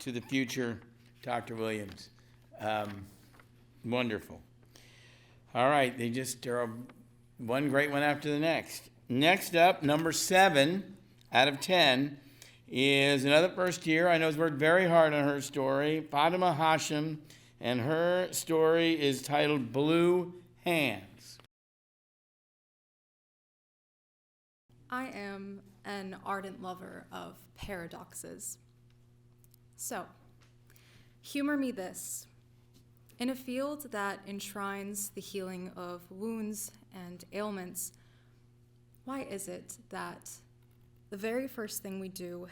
S2: to the future Dr. Williams. Wonderful. All right, they just are one great one after the next. Next up, number 7 out of 10 is another first year. I know has worked very hard on her story, Fatima Hashim, and her story is titled Blue Hands.
S9: I am an ardent lover of paradoxes. So, humor me this. In a field that enshrines the healing of wounds and ailments, why is it that the very first thing we do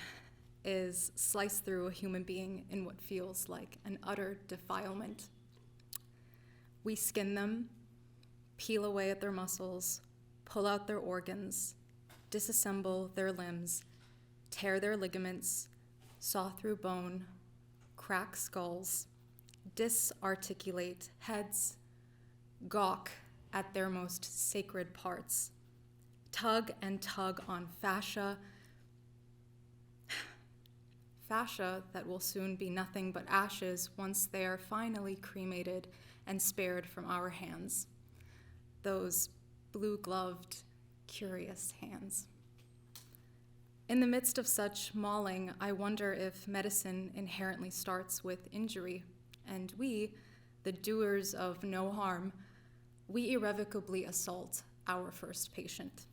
S9: is slice through a human being in what feels like an utter defilement? We skin them, peel away at their muscles, pull out their organs, disassemble their limbs, tear their ligaments, saw through bone, crack skulls, disarticulate heads, gawk at their most sacred parts, tug and tug on fascia that will soon be nothing but ashes once they are finally cremated and spared from our hands. Those blue-gloved, curious hands. In the midst of such mauling, I wonder if medicine inherently starts with injury, and we, the doers of no harm, we irrevocably assault our first patient.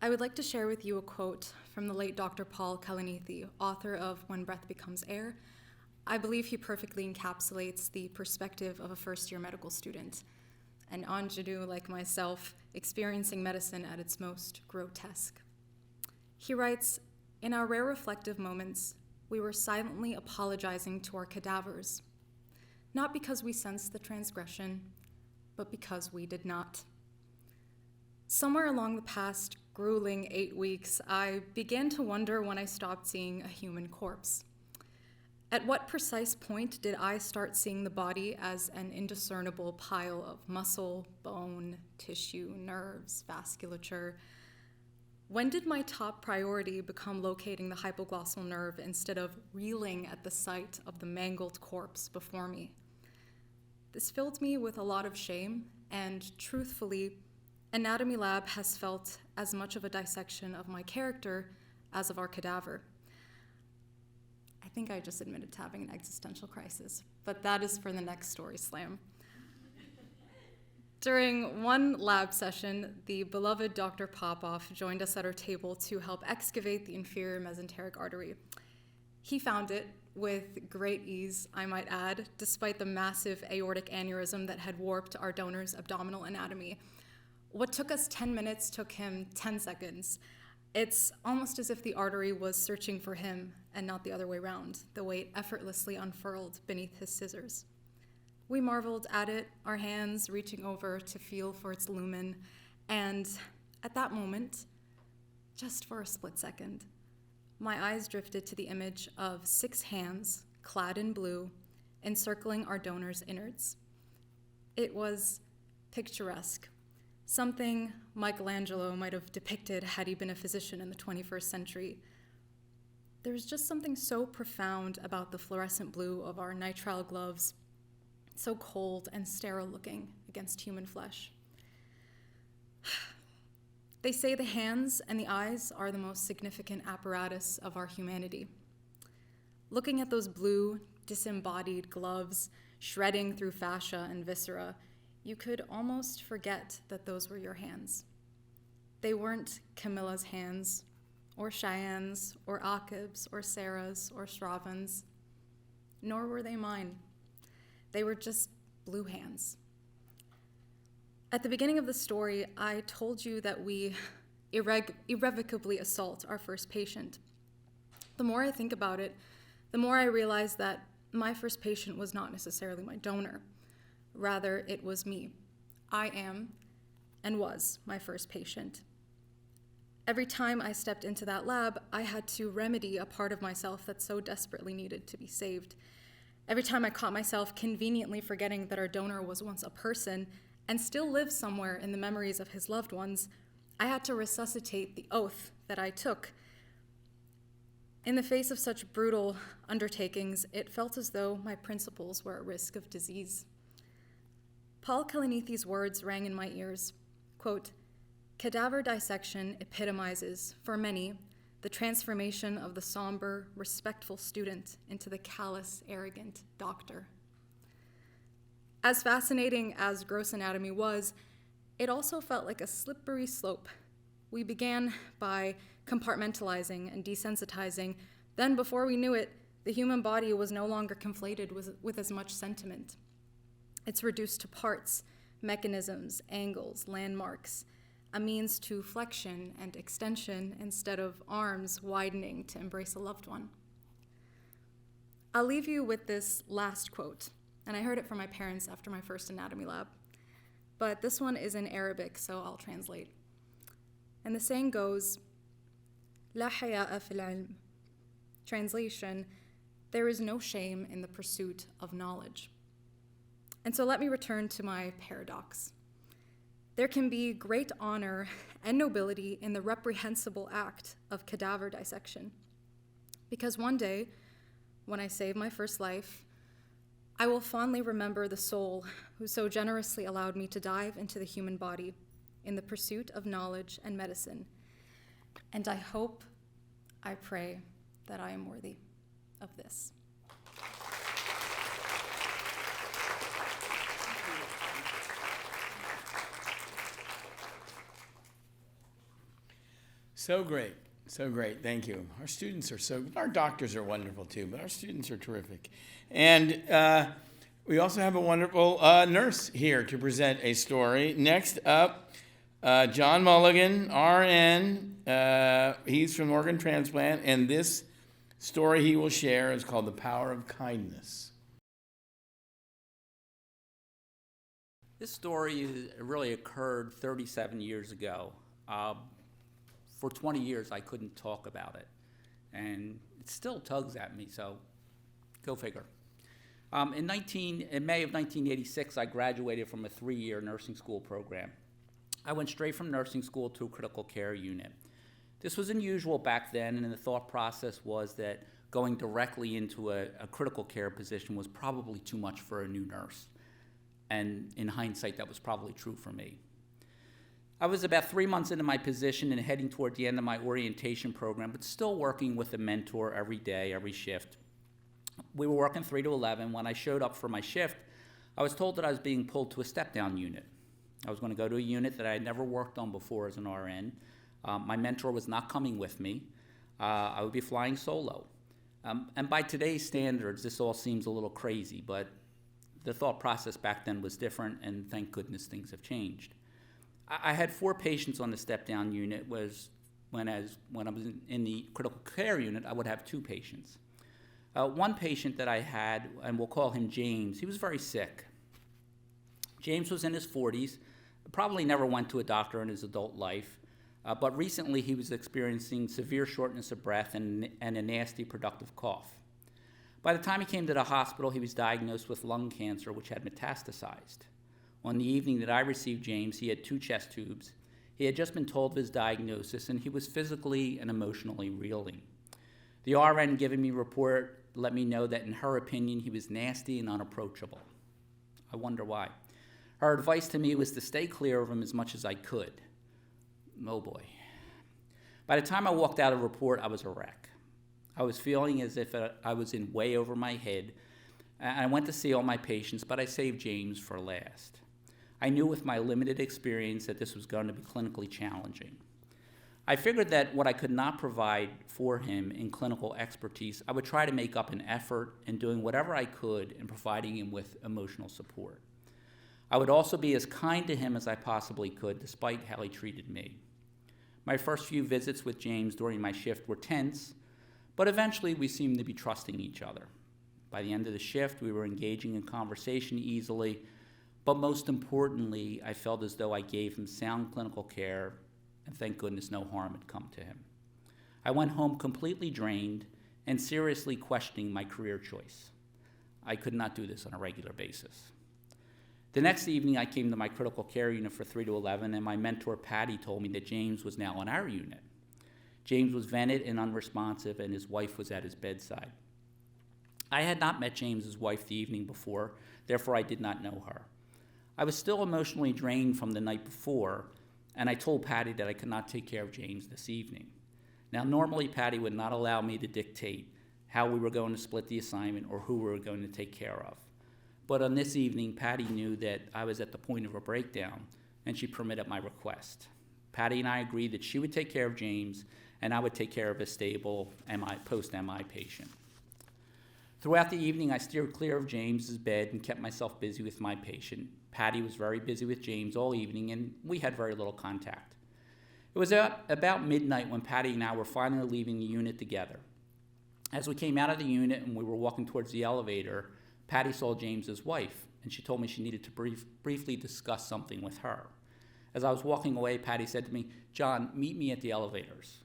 S9: I would like to share with you a quote from the late Dr. Paul Kalanithi, author of When Breath Becomes Air. I believe he perfectly encapsulates the perspective of a first-year medical student, an ingenue like myself, experiencing medicine at its most grotesque. He writes, "In our rare reflective moments, we were silently apologizing to our cadavers, not because we sensed the transgression, but because we did not. Somewhere along the past grueling 8 weeks, I began to wonder when I stopped seeing a human corpse. At what precise point did I start seeing the body as an indiscernible pile of muscle, bone, tissue, nerves, vasculature? When did my top priority become locating the hypoglossal nerve instead of reeling at the sight of the mangled corpse before me? This filled me with a lot of shame, and truthfully, Anatomy Lab has felt as much of a dissection of my character as of our cadaver." I think I just admitted to having an existential crisis, but that is for the next story slam. During one lab session, the beloved Dr. Popoff joined us at our table to help excavate the inferior mesenteric artery. He found it with great ease, I might add, despite the massive aortic aneurysm that had warped our donor's abdominal anatomy. What took us 10 minutes took him 10 seconds. It's almost as if the artery was searching for him and not the other way around, the way it effortlessly unfurled beneath his scissors. We marveled at it, our hands reaching over to feel for its lumen, and at that moment, just for a split second, my eyes drifted to the image of 6 hands, clad in blue, encircling our donor's innards. It was picturesque, something Michelangelo might have depicted had he been a physician in the 21st century. There was just something so profound about the fluorescent blue of our nitrile gloves, so cold and sterile looking against human flesh. They say the hands and the eyes are the most significant apparatus of our humanity. Looking at those blue, disembodied gloves shredding through fascia and viscera, you could almost forget that those were your hands. They weren't Camilla's hands, or Cheyenne's, or Akib's, or Sarah's, or Shravan's. nor were they mine. They were just blue hands. At the beginning of the story, I told you that we irrevocably assault our first patient. The more I think about it, the more I realize that my first patient was not necessarily my donor. Rather, it was me. I am and was my first patient. Every time I stepped into that lab, I had to remedy a part of myself that so desperately needed to be saved. Every time I caught myself conveniently forgetting that our donor was once a person and still lives somewhere in the memories of his loved ones, I had to resuscitate the oath that I took. In the face of such brutal undertakings, it felt as though my principles were at risk of disease. Paul Kalanithi's words rang in my ears, quote, "Cadaver dissection epitomizes, for many, the transformation of the somber, respectful student into the callous, arrogant doctor." As fascinating as gross anatomy was, it also felt like a slippery slope. We began by compartmentalizing and desensitizing. Then, before we knew it, the human body was no longer conflated with as much sentiment. It's reduced to parts, mechanisms, angles, landmarks, a means to flexion and extension instead of arms widening to embrace a loved one. I'll leave you with this last quote, and I heard it from my parents after my first anatomy lab. But this one is in Arabic, so I'll translate. And the saying goes, "La haya'a fil ilm." Translation, there is no shame in the pursuit of knowledge. And so let me return to my paradox. There can be great honor and nobility in the reprehensible act of cadaver dissection. Because one day, when I save my first life, I will fondly remember the soul who so generously allowed me to dive into the human body in the pursuit of knowledge and medicine. And I hope, I pray, that I am worthy of this.
S2: So great. So great. Thank you. Our students are our doctors are wonderful too, but our students are terrific. And we also have a wonderful nurse here to present a story. Next up, John Mulligan, RN. He's from organ transplant, and this story he will share is called The Power of Kindness.
S10: This story really occurred 37 years ago. For 20 years, I couldn't talk about it, and it still tugs at me, so go figure. In May of 1986, I graduated from a 3-year nursing school program. I went straight from nursing school to a critical care unit. This was unusual back then, and the thought process was that going directly into a critical care position was probably too much for a new nurse. And in hindsight, that was probably true for me. I was about 3 months into my position and heading toward the end of my orientation program, but still working with a mentor every day, every shift. We were working 3 to 11. When I showed up for my shift, I was told that I was being pulled to a step-down unit. I was going to go to a unit that I had never worked on before as an RN. My mentor was not coming with me. I would be flying solo. And by today's standards, this all seems a little crazy, but the thought process back then was different, and thank goodness things have changed. I had 4 patients on the step-down unit, when I was in the critical care unit, I would have 2 patients. One patient that I had, and we'll call him James, he was very sick. James was in his 40s, probably never went to a doctor in his adult life, but recently he was experiencing severe shortness of breath and a nasty productive cough. By the time he came to the hospital, he was diagnosed with lung cancer, which had metastasized. On the evening that I received James, he had 2 chest tubes. He had just been told of his diagnosis, and he was physically and emotionally reeling. The RN giving me a report let me know that, in her opinion, he was nasty and unapproachable. I wonder why. Her advice to me was to stay clear of him as much as I could. Oh boy. By the time I walked out of the report, I was a wreck. I was feeling as if I was in way over my head. I went to see all my patients, but I saved James for last. I knew with my limited experience that this was going to be clinically challenging. I figured that what I could not provide for him in clinical expertise, I would try to make up an effort in doing whatever I could in providing him with emotional support. I would also be as kind to him as I possibly could, despite how he treated me. My first few visits with James during my shift were tense, but eventually we seemed to be trusting each other. By the end of the shift, we were engaging in conversation easily, but most importantly, I felt as though I gave him sound clinical care, and thank goodness no harm had come to him. I went home completely drained and seriously questioning my career choice. I could not do this on a regular basis. The next evening, I came to my critical care unit for 3 to 11, and my mentor, Patty, told me that James was now on our unit. James was vented and unresponsive, and his wife was at his bedside. I had not met James's wife the evening before, therefore I did not know her. I was still emotionally drained from the night before, and I told Patty that I could not take care of James this evening. Now, normally Patty would not allow me to dictate how we were going to split the assignment or who we were going to take care of. But on this evening, Patty knew that I was at the point of a breakdown, and she permitted my request. Patty and I agreed that she would take care of James, and I would take care of a stable post-MI patient. Throughout the evening, I steered clear of James's bed and kept myself busy with my patient. Patty was very busy with James all evening, and we had very little contact. It was about midnight when Patty and I were finally leaving the unit together. As we came out of the unit and we were walking towards the elevator, Patty saw James's wife, and she told me she needed to briefly discuss something with her. As I was walking away, Patty said to me, "John, meet me at the elevators."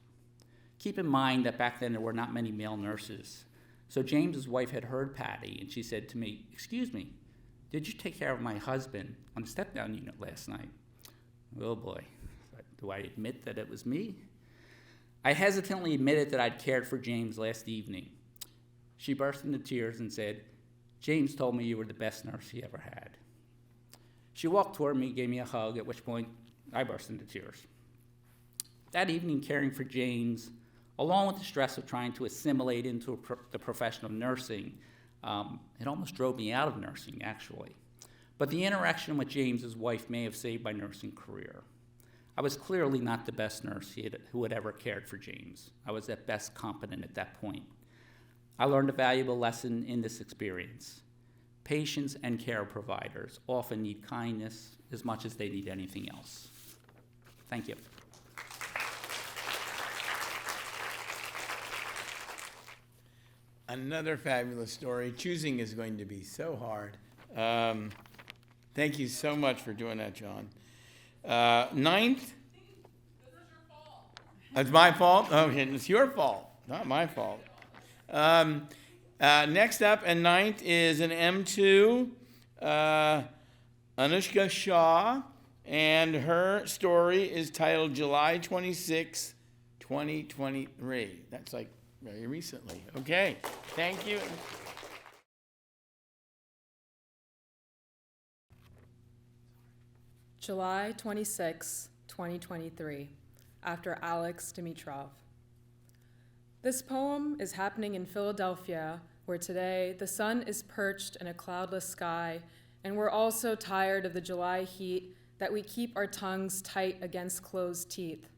S10: Keep in mind that back then there were not many male nurses. So James's wife had heard Patty, and she said to me, "Excuse me, did you take care of my husband on the step-down unit last night?" Oh boy, do I admit that it was me? I hesitantly admitted that I'd cared for James last evening. She burst into tears and said, "James told me you were the best nurse he ever had." She walked toward me, gave me a hug, at which point I burst into tears. That evening, caring for James, along with the stress of trying to assimilate into the profession of nursing, it almost drove me out of nursing, actually. But the interaction with James's wife may have saved my nursing career. I was clearly not the best nurse who had ever cared for James. I was at best competent at that point. I learned a valuable lesson in this experience. Patients and care providers often need kindness as much as they need anything else. Thank you.
S2: Another fabulous story. Choosing is going to be so hard. Thank you so much for doing that, John. Ninth? This is your fault. It's my fault? Okay, it's your fault, not my fault. Next up, and ninth, is an M2, Anushka Shah, and her story is titled July 26, 2023. That's like very recently. Okay, thank you.
S11: July 26, 2023, after Alex Dimitrov. This poem is happening in Philadelphia, where today the sun is perched in a cloudless sky, and we're all so tired of the July heat that we keep our tongues tight against closed teeth.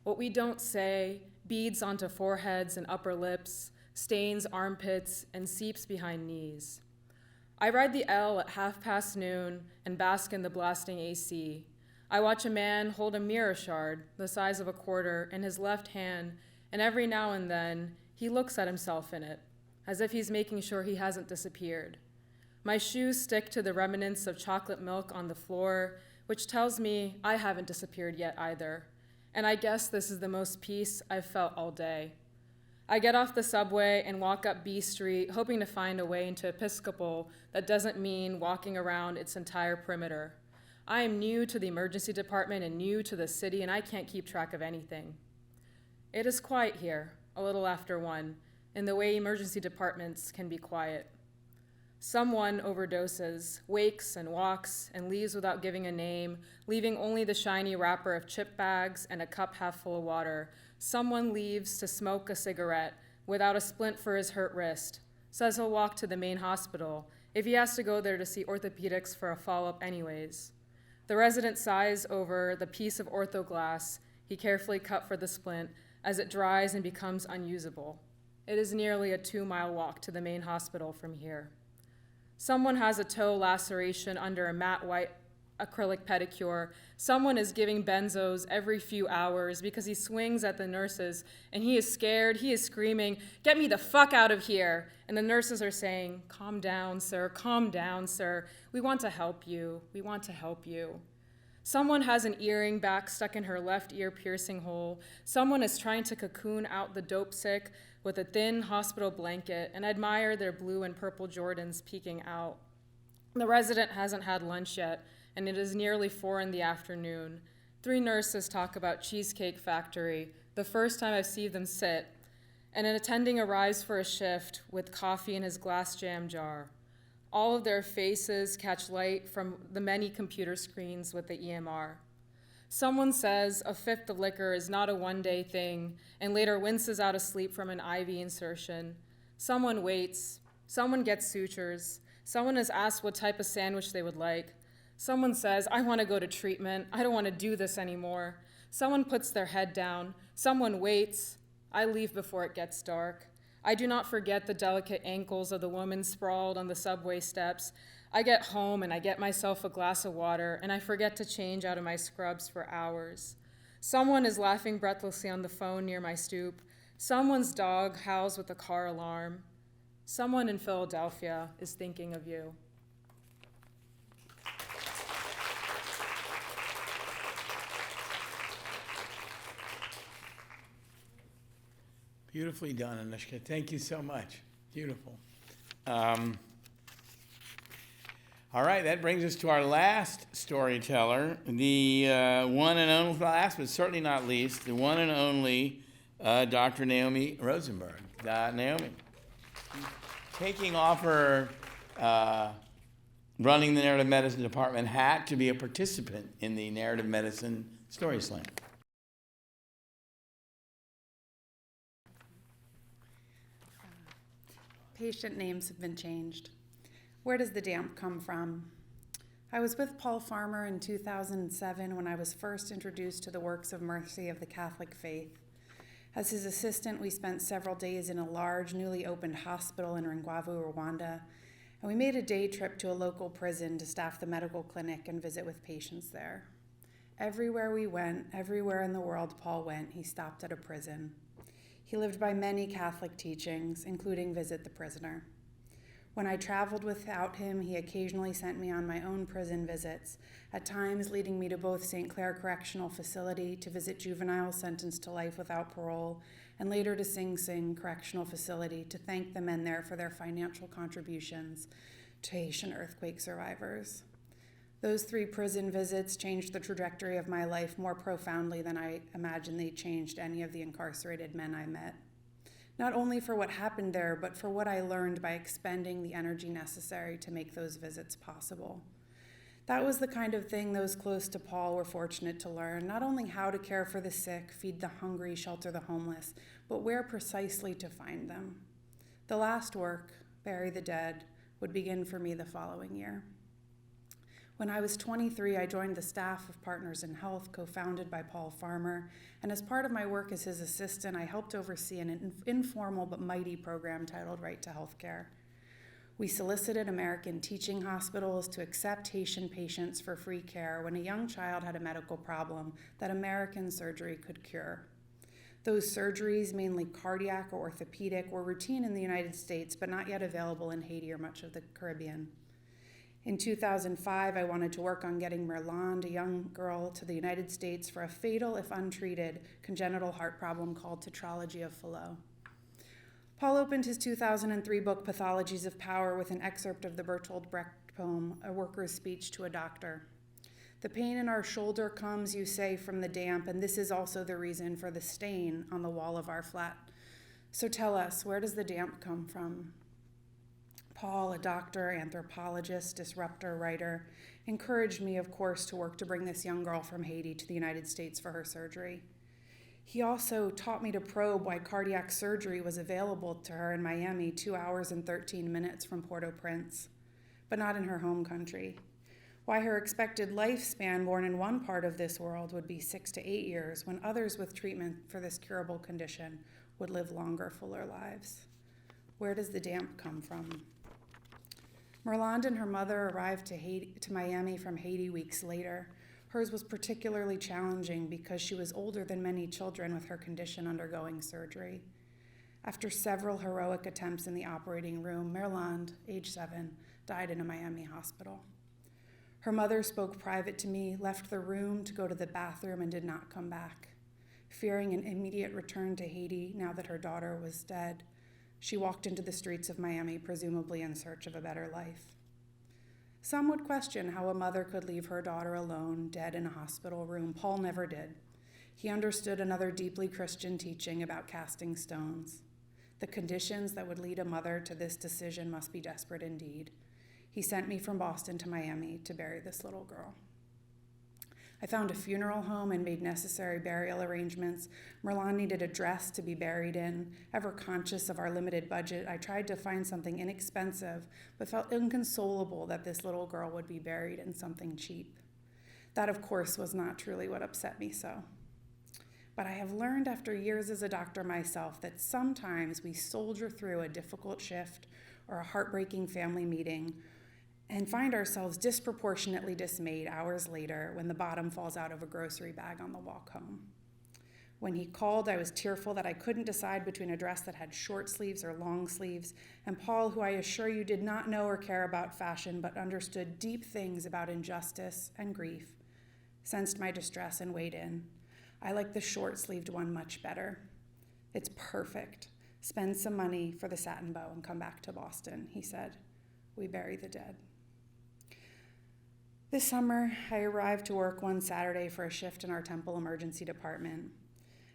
S11: What we don't say beads onto foreheads and upper lips, stains armpits, and seeps behind knees. I ride the L at noon and bask in the blasting AC. I watch a man hold a mirror shard the size of a quarter in his left hand, and every now and then he looks at himself in it, as if he's making sure he hasn't disappeared. My shoes stick to the remnants of chocolate milk on the floor, which tells me I haven't disappeared yet either. And I guess this is the most peace I've felt all day. I get off the subway and walk up B Street, hoping to find a way into Episcopal that doesn't mean walking around its entire perimeter. I am new to the emergency department and new to the city, and I can't keep track of anything. It is quiet here, a little after 1, in the way emergency departments can be quiet. Someone overdoses, wakes and walks, and leaves without giving a name, leaving only the shiny wrapper of chip bags and a cup half full of water. Someone leaves to smoke a cigarette without a splint for his hurt wrist, says he'll walk to the main hospital if he has to go there to see orthopedics for a follow-up anyways. The resident sighs over the piece of orthoglass He carefully cut for the splint as it dries and becomes unusable. It is nearly a 2-mile walk to the main hospital from here. Someone has a toe laceration under a matte white acrylic pedicure. Someone is giving benzos every few hours because he swings at the nurses and he is scared, he is screaming, "Get me the fuck out of here!" And the nurses are saying, calm down, sir, we want to help you, we want to help you. Someone has an earring back stuck in her left ear piercing hole. Someone is trying to cocoon out the dope sick with a thin hospital blanket and admire their blue and purple Jordans peeking out. The resident hasn't had lunch yet, and it is nearly 4 p.m. 3 nurses talk about Cheesecake Factory, the first time I see them sit, and an attending arrives for a shift with coffee in his glass jam jar. All of their faces catch light from the many computer screens with the EMR. Someone says a fifth of liquor is not a one-day thing and later winces out of sleep from an IV insertion. Someone waits. Someone gets sutures. Someone is asked what type of sandwich they would like. Someone says, I want to go to treatment. I don't want to do this anymore. Someone puts their head down. Someone waits. I leave before it gets dark. I do not forget the delicate ankles of the woman sprawled on the subway steps. I get home and I get myself a glass of water and I forget to change out of my scrubs for hours. Someone is laughing breathlessly on the phone near my stoop. Someone's dog howls with a car alarm. Someone in Philadelphia is thinking of you.
S2: Beautifully done, Anushka. Thank you so much. Beautiful. All right, that brings us to our last storyteller, the one and only, last but certainly not least, the one and only Dr. Naomi Rosenberg. Naomi, taking off her running the narrative medicine department hat to be a participant in the narrative medicine story slam.
S1: Patient names have been changed. Where does the damp come from? I was with Paul Farmer in 2007 when I was first introduced to the works of mercy of the Catholic faith. As his assistant, we spent several days in a large, newly opened hospital in Ringwavu, Rwanda, and we made a day trip to a local prison to staff the medical clinic and visit with patients there. Everywhere we went, everywhere in the world Paul went, he stopped at a prison. He lived by many Catholic teachings, including visit the prisoner. When I traveled without him, he occasionally sent me on my own prison visits, at times leading me to both St. Clair Correctional Facility to visit juveniles sentenced to life without parole, and later to Sing Sing Correctional Facility to thank the men there for their financial contributions to Haitian earthquake survivors. Those 3 prison visits changed the trajectory of my life more profoundly than I imagined they changed any of the incarcerated men I met. Not only for what happened there, but for what I learned by expending the energy necessary to make those visits possible. That was the kind of thing those close to Paul were fortunate to learn, not only how to care for the sick, feed the hungry, shelter the homeless, but where precisely to find them. The last work, bury the dead, would begin for me the following year. When I was 23, I joined the staff of Partners in Health, co-founded by Paul Farmer, and as part of my work as his assistant, I helped oversee an informal but mighty program titled Right to Healthcare. We solicited American teaching hospitals to accept Haitian patients for free care when a young child had a medical problem that American surgery could cure. Those surgeries, mainly cardiac or orthopedic, were routine in the United States, but not yet available in Haiti or much of the Caribbean. In 2005, I wanted to work on getting Merlande, a young girl, to the United States for a fatal, if untreated, congenital heart problem called tetralogy of Fallot. Paul opened his 2003 book, Pathologies of Power, with an excerpt of the Bertolt Brecht poem, A Worker's Speech to a Doctor. The pain in our shoulder comes, you say, from the damp, and this is also the reason for the stain on the wall of our flat. So tell us, where does the damp come from? Paul, a doctor, anthropologist, disruptor, writer, encouraged me, of course, to work to bring this young girl from Haiti to the United States for her surgery. He also taught me to probe why cardiac surgery was available to her in Miami 2 hours and 13 minutes from Port-au-Prince, but not in her home country. why her expected lifespan born in one part of this world would be 6 to 8 years, when others with treatment for this curable condition would live longer, fuller lives. Where does the damp come from? Merlande and her mother arrived to Miami from Haiti weeks later. Hers was particularly challenging because she was older than many children with her condition undergoing surgery. After several heroic attempts in the operating room, Merlande, age 7, died in a Miami hospital. Her mother spoke private to me, left the room to go to the bathroom, and did not come back. Fearing an immediate return to Haiti now that her daughter was dead, she walked into the streets of Miami, presumably in search of a better life. Some would question how a mother could leave her daughter alone, dead in a hospital room. Paul never did. He understood another deeply Christian teaching about casting stones. The conditions that would lead a mother to this decision must be desperate indeed. He sent me from Boston to Miami to bury this little girl. I found a funeral home and made necessary burial arrangements. Merlande needed a dress to be buried in. Ever conscious of our limited budget, I tried to find something inexpensive, but felt inconsolable that this little girl would be buried in something cheap. That, of course, was not truly what upset me so. But I have learned after years as a doctor myself that sometimes we soldier through a difficult shift or a heartbreaking family meeting and find ourselves disproportionately dismayed hours later when the bottom falls out of a grocery bag on the walk home. When he called, I was tearful that I couldn't decide between a dress that had short sleeves or long sleeves, and Paul, who I assure you did not know or care about fashion but understood deep things about injustice and grief, sensed my distress and weighed in. I like the short-sleeved one much better. It's perfect. Spend some money for the satin bow and come back to Boston, he said. We bury the dead. This summer, I arrived to work one Saturday for a shift in our Temple emergency department.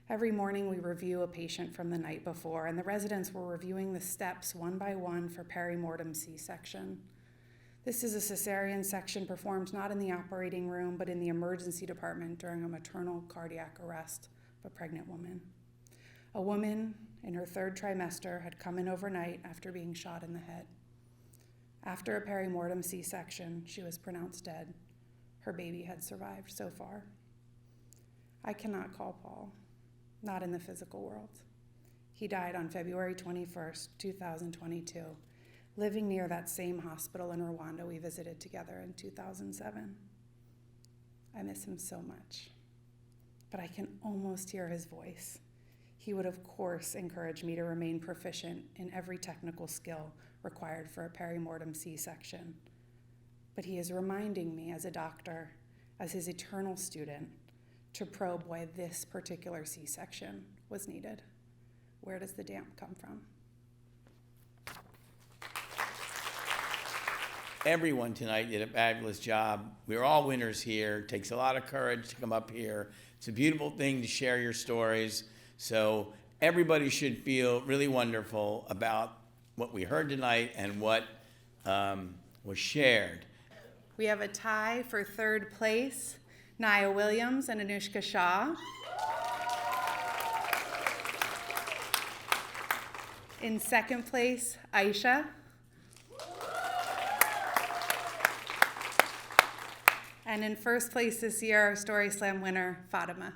S1: Every morning we review a patient from the night before, and the residents were reviewing the steps one by one for perimortem C-section. This is a cesarean section performed not in the operating room, but in the emergency department during a maternal cardiac arrest of a pregnant woman. A woman in her 3rd trimester had come in overnight after being shot in the head. After a perimortem C-section, she was pronounced dead. Her baby had survived so far. I cannot call Paul, not in the physical world. He died on February 21st, 2022, living near that same hospital in Rwanda we visited together in 2007. I miss him so much, but I can almost hear his voice. He would, of course, encourage me to remain proficient in every technical skill required for a perimortem C-section. But he is reminding me as a doctor, as his eternal student, to probe why this particular C-section was needed. Where does the damp come from?
S2: Everyone tonight did a fabulous job. We're all winners here. It takes a lot of courage to come up here. It's a beautiful thing to share your stories. So everybody should feel really wonderful about what we heard tonight and what was shared.
S1: We have a tie for 3rd place, Nia Williams and Anushka Shah. In 2nd place, Aisha. And in 1st place this year, our Story Slam winner, Fatima.